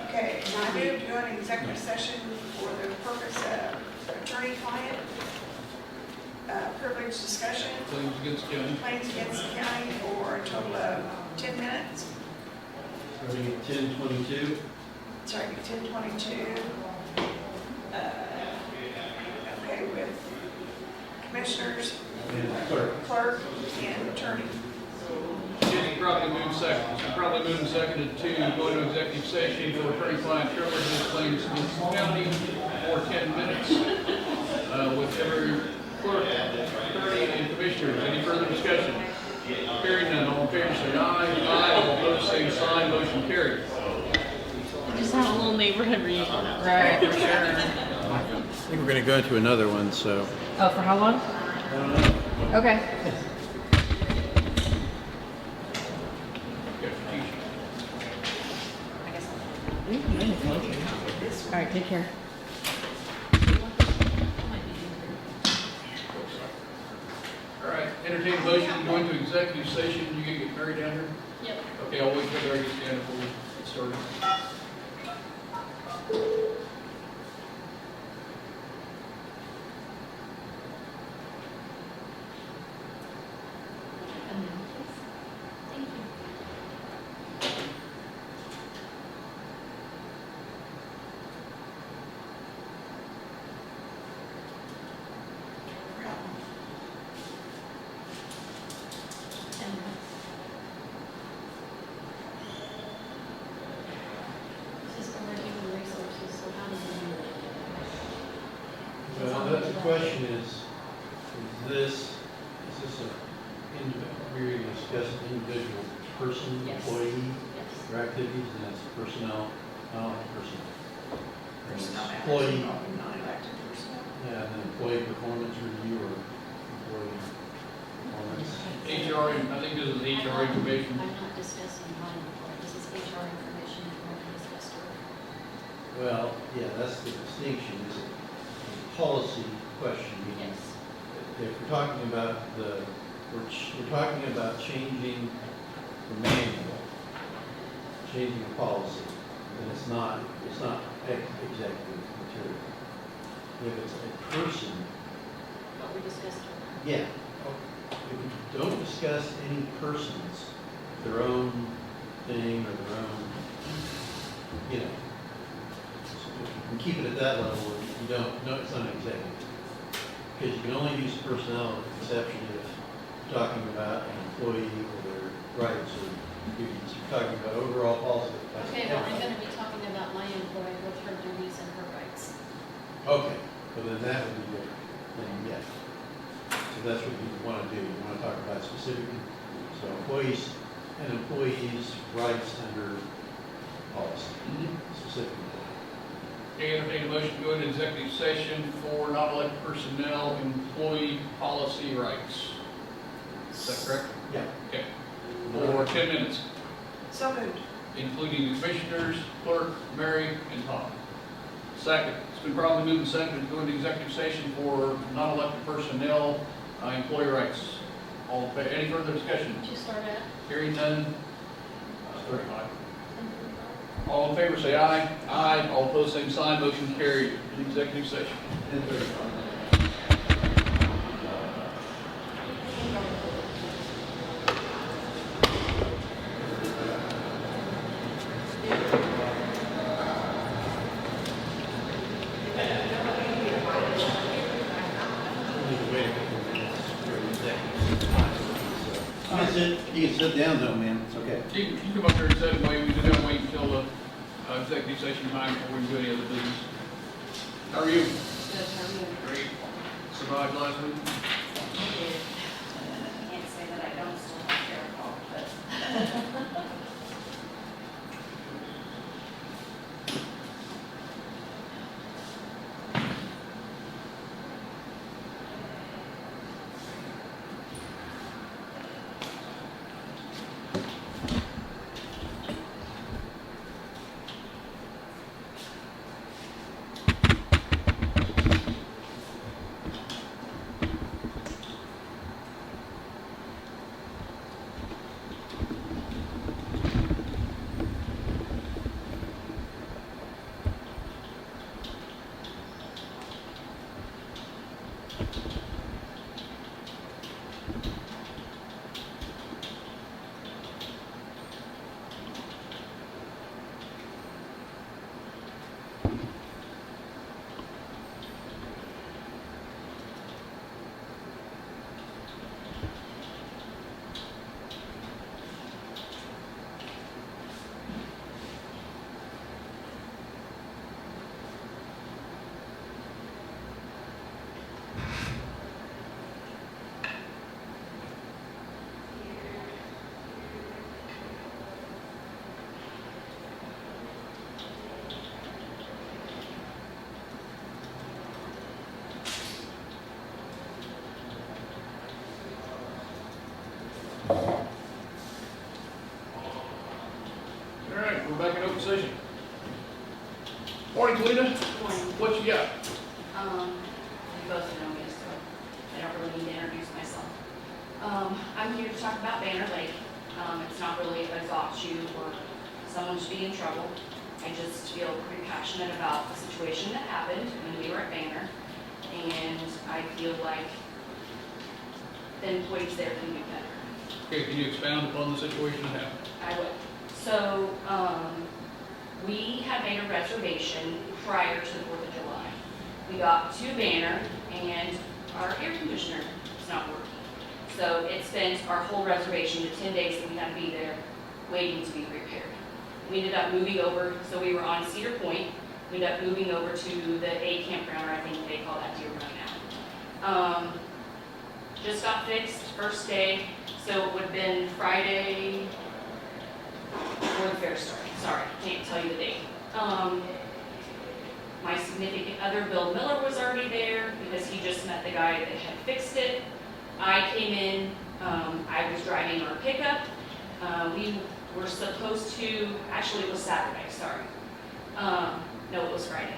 Okay, and I move to go into executive session for the purpose of attorney-client privilege discussion, Claims against county. claims against the county for a total of 10 minutes, Starting at 10:22. sorry, 10:22. Okay, with commissioners, And clerk. clerk, and attorney. Jenny probably moved second. She probably moved seconded to go into executive session for attorney-client privileges claims against the county for 10 minutes. With every clerk, attorney, and commissioners. Any further discussion? Hearing none, all in favor say aye. Aye, all opposed, same sign, motion carried. Just have a little neighborhood reunion. Right, for sure. I think we're gonna go into another one, so. Oh, for how long? I don't know. Okay. All right, take care. All right, entertain a motion to go into executive session. You gonna get married down here? Yep. Okay, I'll wait till Larry gets down before we get started. Thank you. This is for our human resources, so how does it do it? Well, that's the question is this a, we're gonna discuss an individual person, Yes. employee, Yes. their activities, and that's personnel, personnel. Personnel matters Employee, involving non-elected personnel. yeah, and then employee performance review or employee performance. HR, I think this is HR information. I'm not discussing my report, this is HR information that we're going to discuss. Well, yeah, that's the distinction, is it a policy question, meaning Yes. if we're talking about we're talking about changing the manual, changing the policy, then it's not executive material. If it's a person, What we discussed. yeah, if we don't discuss any persons, their own thing or their own, you know, if you can keep it at that level, you don't, no, it's not executive. Because you can only use personnel exception if you're talking about an employee or their rights or duties. You're talking about overall policy. Okay, well, I'm gonna be talking about my employee with her duties and her rights. Okay, well then that would be good, then yes. So that's what you want to do, you want to talk about specifically, so employees and employees' rights under policy, specifically. Okay, entertain a motion to go into executive session for non-elected personnel, employee policy rights. Is that correct? Yeah. Okay. For 10 minutes, So moved. including the commissioners, clerk, Mary, and Tom. Second, it's been probably moved and seconded to go into executive session for non-elected personnel, employee rights. All, any further discussion? Did you start at? Hearing none. All in favor, say aye. Aye. All opposed, same sign. Motion carried. In executive session. Wait a couple minutes for executive. You can sit down though, man, it's okay. You can come up here and say, wait, we do gotta wait until the executive session time before we can do any other business. How are you? Good, how are you? Great. Survived last week? Can't say that I don't still have hair fall, but. All right, we're back in open session. Morning, Talita. Morning. What you got? You both know me, so I don't really need to introduce myself. I'm here to talk about Banner Lake. It's not really about you or someone should be in trouble. I just feel pretty passionate about the situation that happened when we were at Banner. And I feel like the employees there can do better. Okay, can you expound upon the situation that happened? I would. So, we had made a reservation prior to the 4th of July. We got to Banner and our air conditioner is not working. So it spent our whole reservation, the 10 days that we had to be there, waiting to be repaired. We ended up moving over, so we were on Cedar Point. We ended up moving over to the A campground, or I think they call that Deer Run now. Just got fixed, first day, so it would have been Friday before the fair started. Sorry, can't tell you the date. My significant other, Bill Miller, was already there because he just met the guy that had fixed it. I came in, I was driving our pickup. We were supposed to, actually it was Saturday, sorry. No, it was Friday,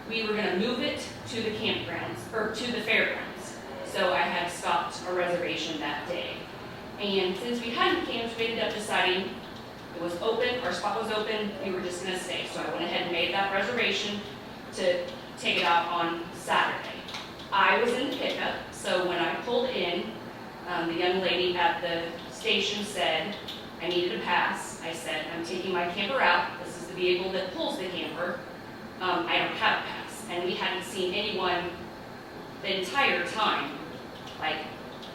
we were gonna move it to the campgrounds, or to the fairgrounds. So I had stopped a reservation that day. And since we hadn't camped, we ended up deciding it was open, our spot was open, we were just gonna stay. So I went ahead and made that reservation to take it out on Saturday. I was in the pickup, so when I pulled in, the young lady at the station said I needed a pass. I said, I'm taking my camper out. This is the vehicle that pulls the camper. I don't have a pass. And we hadn't seen anyone the entire time. Like,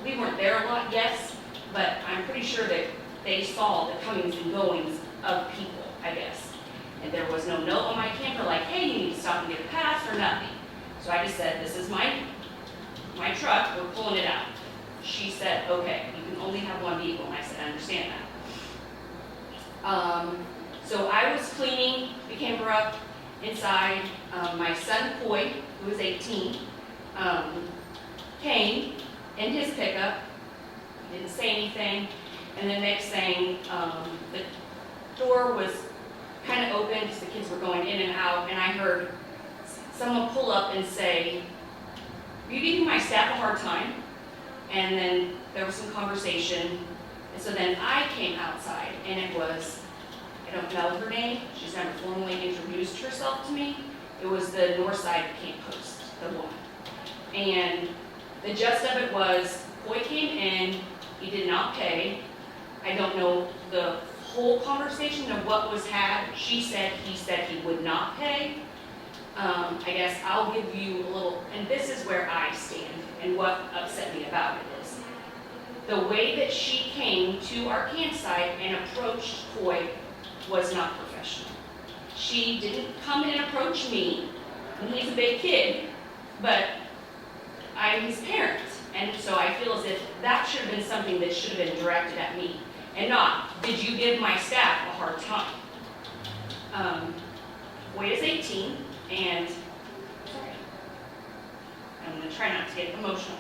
we weren't there a lot, yes, but I'm pretty sure that they saw the comings and goings of people, I guess. And there was no note on my camper like, hey, you need to stop and get a pass or nothing. So I just said, this is my truck, we're pulling it out. She said, okay, you can only have one vehicle. And I said, I understand that. So I was cleaning the camper up inside. My son, Coy, who was 18, came in his pickup, didn't say anything. And the next thing, the door was kind of open because the kids were going in and out. And I heard someone pull up and say, are you giving my staff a hard time? And then there was some conversation. And so then I came outside, and it was, I don't know her name, she's never formally introduced herself to me. It was the north side camp host, the woman. And the gist of it was, Coy came in, he did not pay. I don't know the whole conversation of what was had. She said, he said he would not pay. I guess I'll give you a little, and this is where I stand, and what upset me about it is, The way that she came to our campsite and approached Coy was not professional. She didn't come and approach me, and he's a big kid, but I'm his parent. And so I feel as if that should have been something that should have been directed at me, and not, did you give my staff a hard time? Coy is 18, and, sorry, I'm gonna try not to get emotional.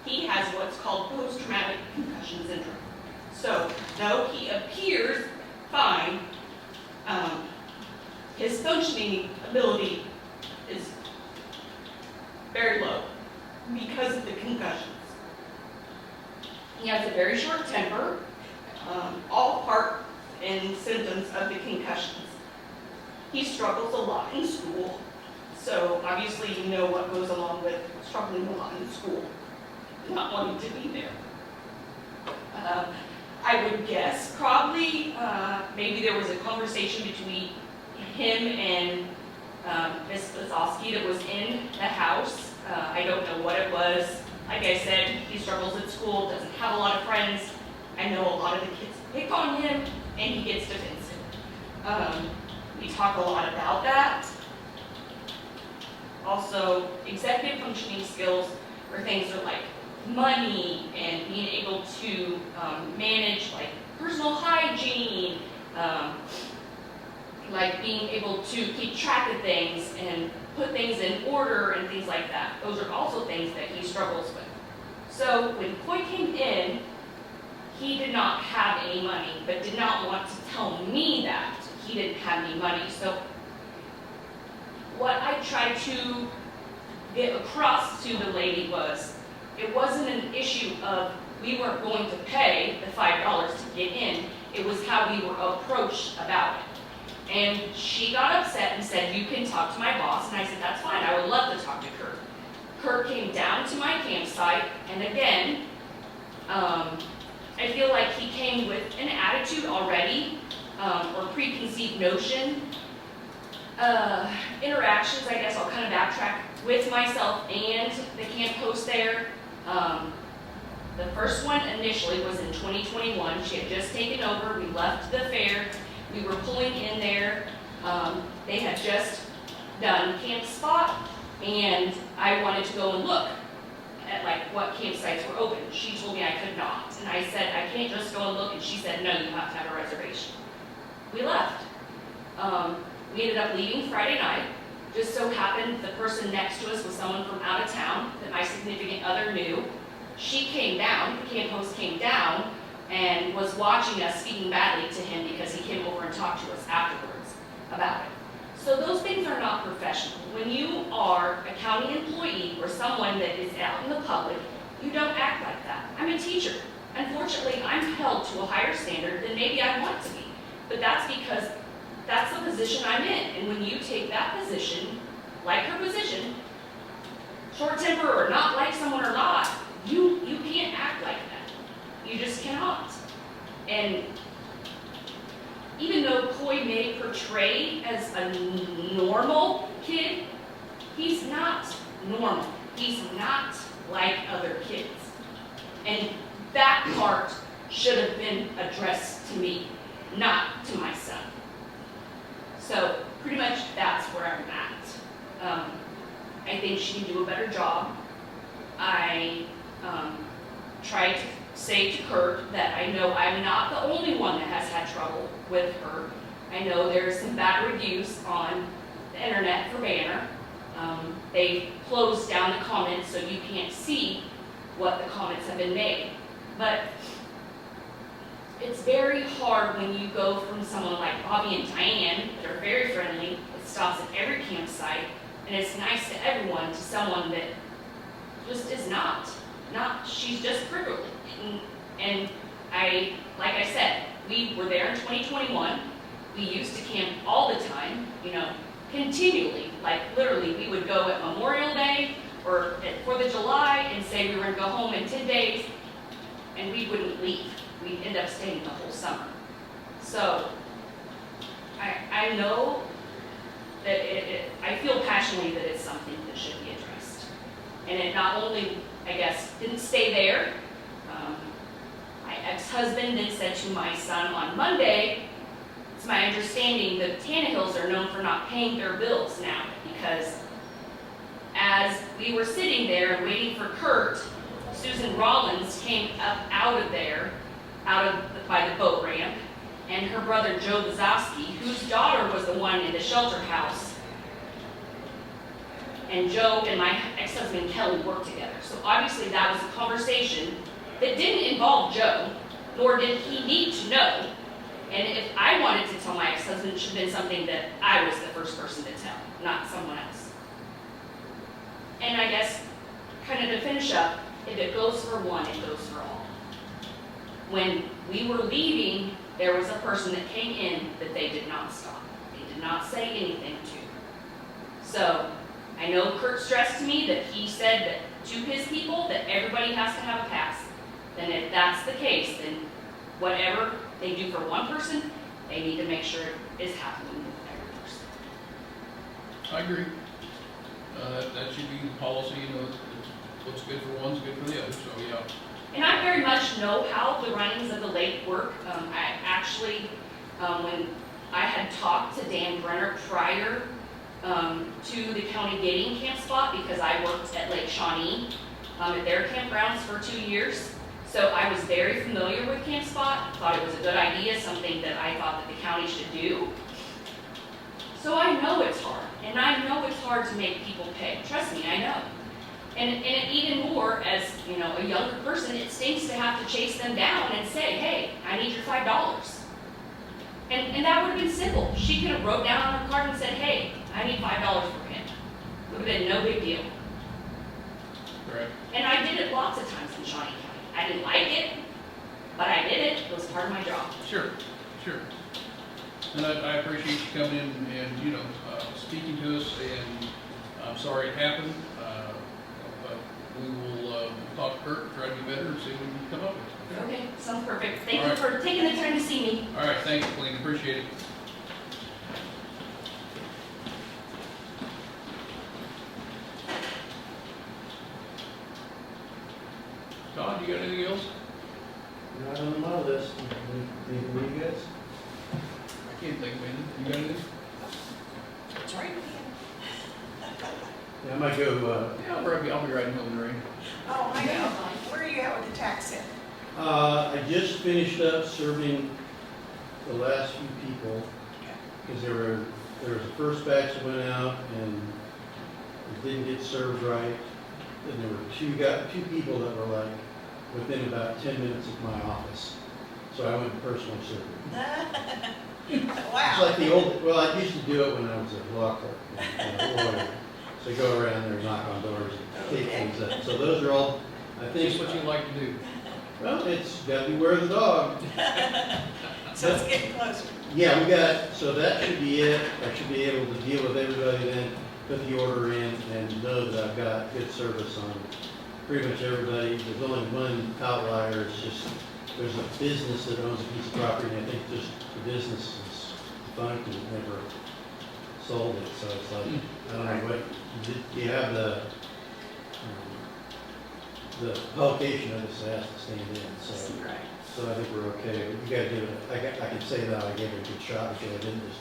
He has what's called post-traumatic concussion syndrome. So, though he appears fine, his functioning ability is very low because of the concussions. He has a very short temper, all part and symptoms of the concussions. He struggles a lot in school, so obviously you know what goes along with struggling a lot in school, not wanting to be there. I would guess probably maybe there was a conversation between him and Ms. Lazowski that was in the house. I don't know what it was. Like I said, he struggles at school, doesn't have a lot of friends. I know a lot of the kids pick on him, and he gets defensive. We talk a lot about that. Also, executive functioning skills are things that are like money and being able to manage like personal hygiene, like being able to keep track of things and put things in order and things like that. Those are also things that he struggles with. So when Coy came in, he did not have any money, but did not want to tell me that he didn't have any money. So what I tried to get across to the lady was, it wasn't an issue of we weren't going to pay the $5 to get in. It was how we were approached about it. And she got upset and said, you can talk to my boss. And I said, that's fine, I would love to talk to Kurt. Kurt came down to my campsite, and again, I feel like he came with an attitude already, or preconceived notion. Interactions, I guess I'll kind of backtrack, with myself and the camp host there. The first one initially was in 2021. She had just taken over. We left the fair. We were pulling in there. They had just done camp spot, and I wanted to go and look at like what campsites were open. She told me I could not, and I said I can't just go and look, and she said no, you have to have a reservation. We left. We ended up leaving Friday night. Just so happened the person next to us was someone from out of town that my significant other knew. She came down, the camp host came down, and was watching us speaking badly to him because he came over and talked to us afterwards about it. So those things are not professional. When you are a county employee or someone that is out in the public, you don't act like that. I'm a teacher. Unfortunately, I'm held to a higher standard than maybe I want to be. But that's because that's the position I'm in. And when you take that position, like her position, short temper or not like someone or not, you can't act like that. You just cannot. And even though Coy may portray as a normal kid, he's not normal. He's not like other kids. And that part should have been addressed to me, not to my son. So pretty much that's where I'm at. I think she can do a better job. I tried to say to Kurt that I know I'm not the only one that has had trouble with her. I know there's some bad reviews on the internet for Banner. They closed down the comments so you can't see what the comments have been made. But it's very hard when you go from someone like Bobby and Diane that are very friendly, that stops at every campsite, and it's nice to everyone, to someone that just is not. She's just prickly. And like I said, we were there in 2021. We used to camp all the time, continually. Like literally, we would go at Memorial Day or at 4th of July and say we were gonna go home in 10 days, and we wouldn't leave. We'd end up staying the whole summer. So I know that I feel passionately that it's something that should be addressed. And it not only, I guess, didn't stay there, my ex-husband then said to my son on Monday, it's my understanding that Tannehills are known for not paying their bills now, because as we were sitting there and waiting for Kurt, Susan Rollins came up out of there, by the boat ramp, and her brother Joe Bazowski, whose daughter was the one in the shelter house. And Joe and my ex-husband Kelly worked together. So obviously that was a conversation that didn't involve Joe, nor did he need to know. And if I wanted to tell my ex-husband, it should have been something that I was the first person to tell, not someone else. And I guess, kind of to finish up, if it goes for one, it goes for all. When we were leaving, there was a person that came in that they did not stop. They did not say anything to. So, I know Kurt stressed to me that he said that to his people that everybody has to have a pass. Then if that's the case, then whatever they do for one person, they need to make sure it is happening with every person. I agree. That should be the policy, it's what's good for one's good for the other, so yeah. And I very much know how the runnings of the lake work. I actually, when I had talked to Dan Brenner prior to the county getting camp spot, because I worked at Lake Shawnee at their campgrounds for 2 years. So I was very familiar with camp spot, thought it was a good idea, something that I thought that the county should do. So I know it's hard, and I know it's hard to make people pay. Trust me, I know. And even more, as a younger person, it stinks to have to chase them down and say, hey, I need your $5. And that would have been simple. She could have wrote down on her card and said, hey, I need $5 for him. Would have been no big deal. Correct. And I did it lots of times in Shawnee County. I didn't like it, but I did it. It was part of my job. Sure. And I appreciate you coming in and, speaking to us, and I'm sorry it happened, but we will talk to Kurt, try to do better, and see what we can come up with. Okay, sounds perfect. Thank All you right. for taking the time to see me. All right, thank you, Colleen, appreciate it. Todd, you got anything else? Not on my list. Anything for you guys? I can't think of anything. You got anything? It's right again. Yeah, I might go, Yeah, I'll be riding home in the rain. Oh, I know. Where are you at with the tax set? I just finished up serving the last few people, because there was a first batch that went out and it didn't get served right. And there were two people that were like within about 10 minutes of my office. So I went and personally served them. It's Wow. like the old, well, I used to do it when I was a law clerk, and a lawyer. So go around there and knock on doors and take things up. So those are all, I think. Just what you like to do. Well, it's got to beware of the dog. So it's getting closer. Yeah, so that should be it. I should be able to deal with everybody then, put the order in, and know that I've got good service on pretty much everybody. There's only one outlier, it's just, there's a business that owns a piece of property, and I think just the business is funked and never sold it, so it's like, I don't know, what, do you have the publication of this has to stand in, so. Right. So I think we're okay, but you gotta give it, I can say that I gave it a good shot, because I didn't just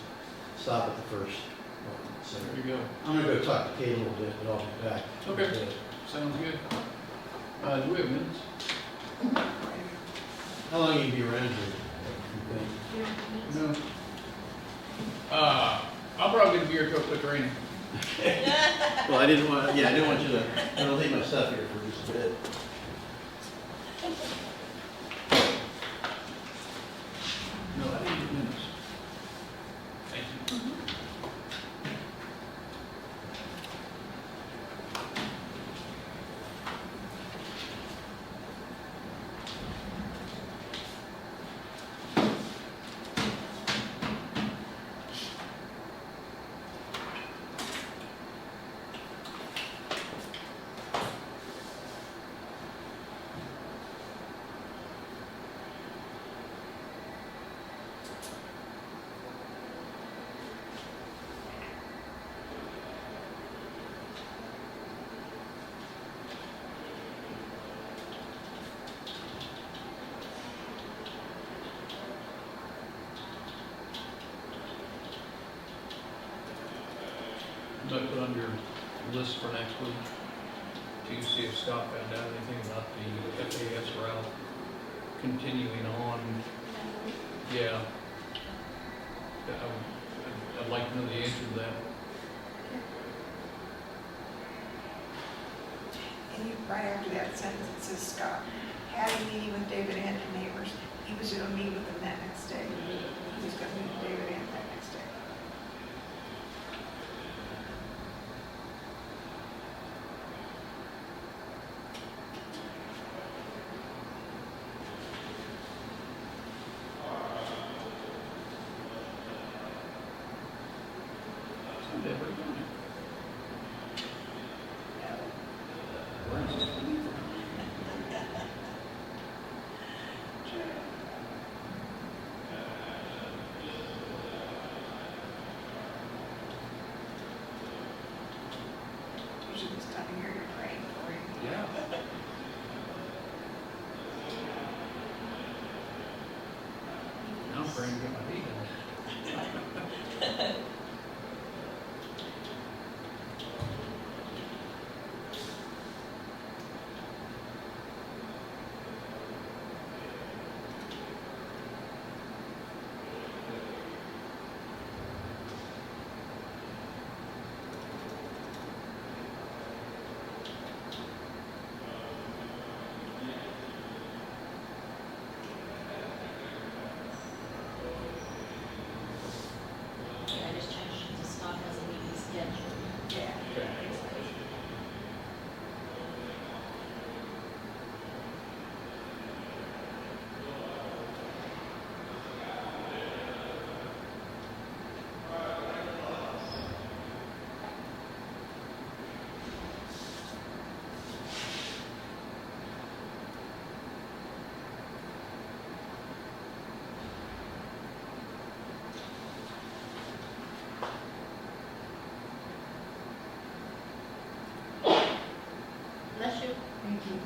stop at the first one, so. There you go. I'm gonna go talk to Kate a little bit, but I'll be back. Okay. Sounds good. Do we have minutes? How long you be around here, you think? No. I'll probably get a beer till it quit raining. Well, I didn't want you to, I'm gonna leave my stuff here for just a bit. No, I didn't get minutes. Thank you. gonna put on your list for next week to see if Scott found out anything about the FAS route continuing on. Yeah. I'd like to know the answer to that. And right after that sentence, it says Scott had a meeting with David and the neighbors. He was gonna meet with them that next day. He was gonna meet with David and that next day. Someday, where are you going? Where is this coming from? Usually this time of year, you're praying for him. Yeah. Now I'm praying to get my feet in. Yeah, I just changed it to Scott has a meeting scheduled. Yeah. Okay. Bless you. Thank you.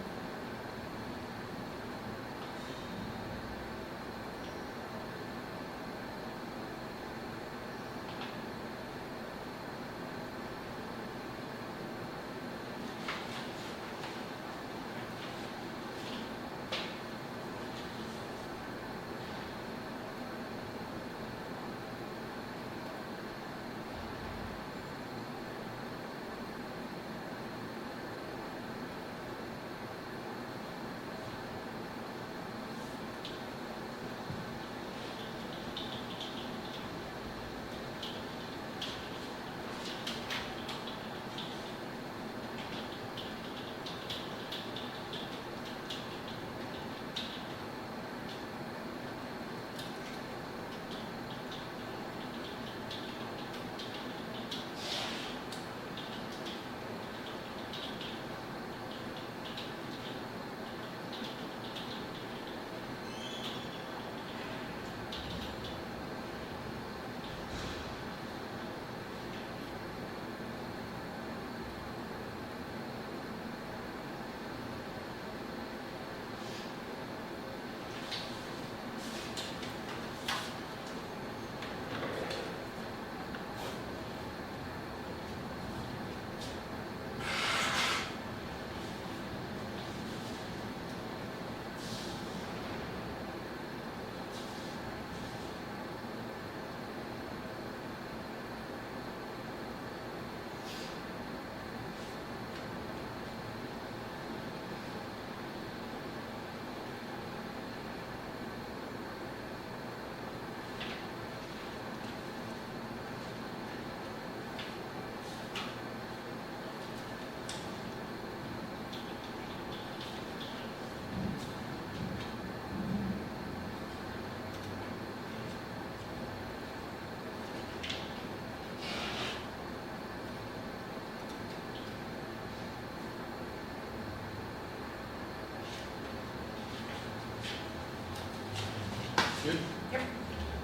Good? Yep.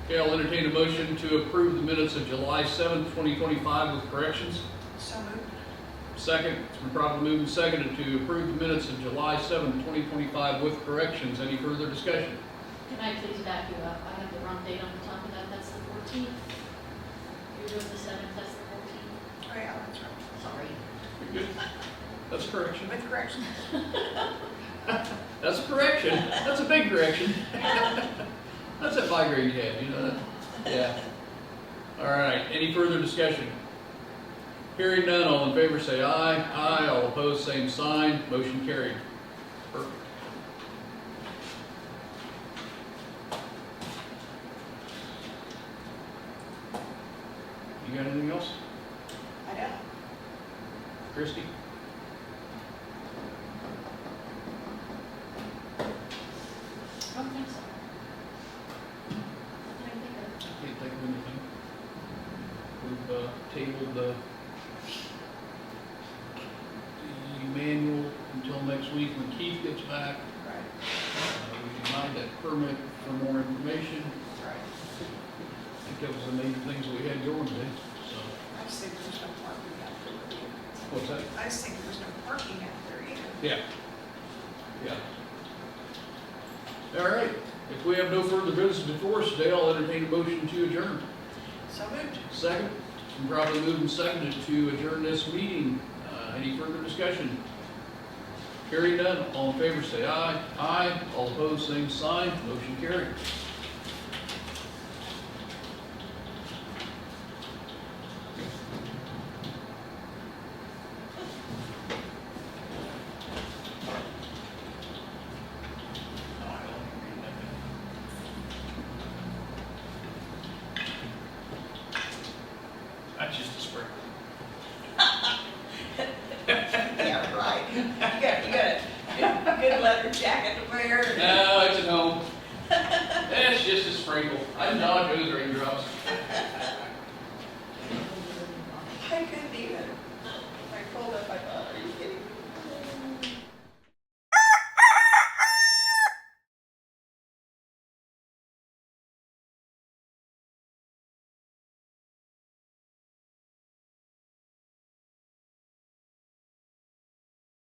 Okay, I'll entertain a motion to approve the minutes of July 7th, 2025 with corrections. So moved. Second, it's been properly moved and seconded to approve the minutes of July 7th, 2025 with corrections. Any further discussion? Can I please back you up? I have the wrong date on the top of that. That's the 14th. You're doing the 7th, that's the 14th. yeah, that's right. Sorry. You're good. That's a correction. With corrections. That's a correction. That's a big correction. That's that migraine you had, you know that? Yeah. All right, any further discussion? Hearing none, all in favor say aye. Aye, all opposed, same sign. Motion carried. Perfect. You got anything else? I know. Christie? I don't think so. I don't think of. Can't think of anything. We've tabled the manual until next week when Keith gets back. Right, We denied that permit for more information. right. I think that was the main things that we had going today, so. I just think there's no parking out there either. What's that? I just think there's no parking out there either. Yeah. Yeah. All right, if we have no further business before us today, I'll entertain a motion to adjourn. So moved. Second, and probably moved and seconded to adjourn this meeting. Any further discussion? Hearing none, all in favor say aye. Aye, all opposed, same sign. Motion carried. That's just a sprinkle. Yeah, right. You got a good leather jacket to wear. No, it's at home. That's just a sprinkle. I dodge those raindrops.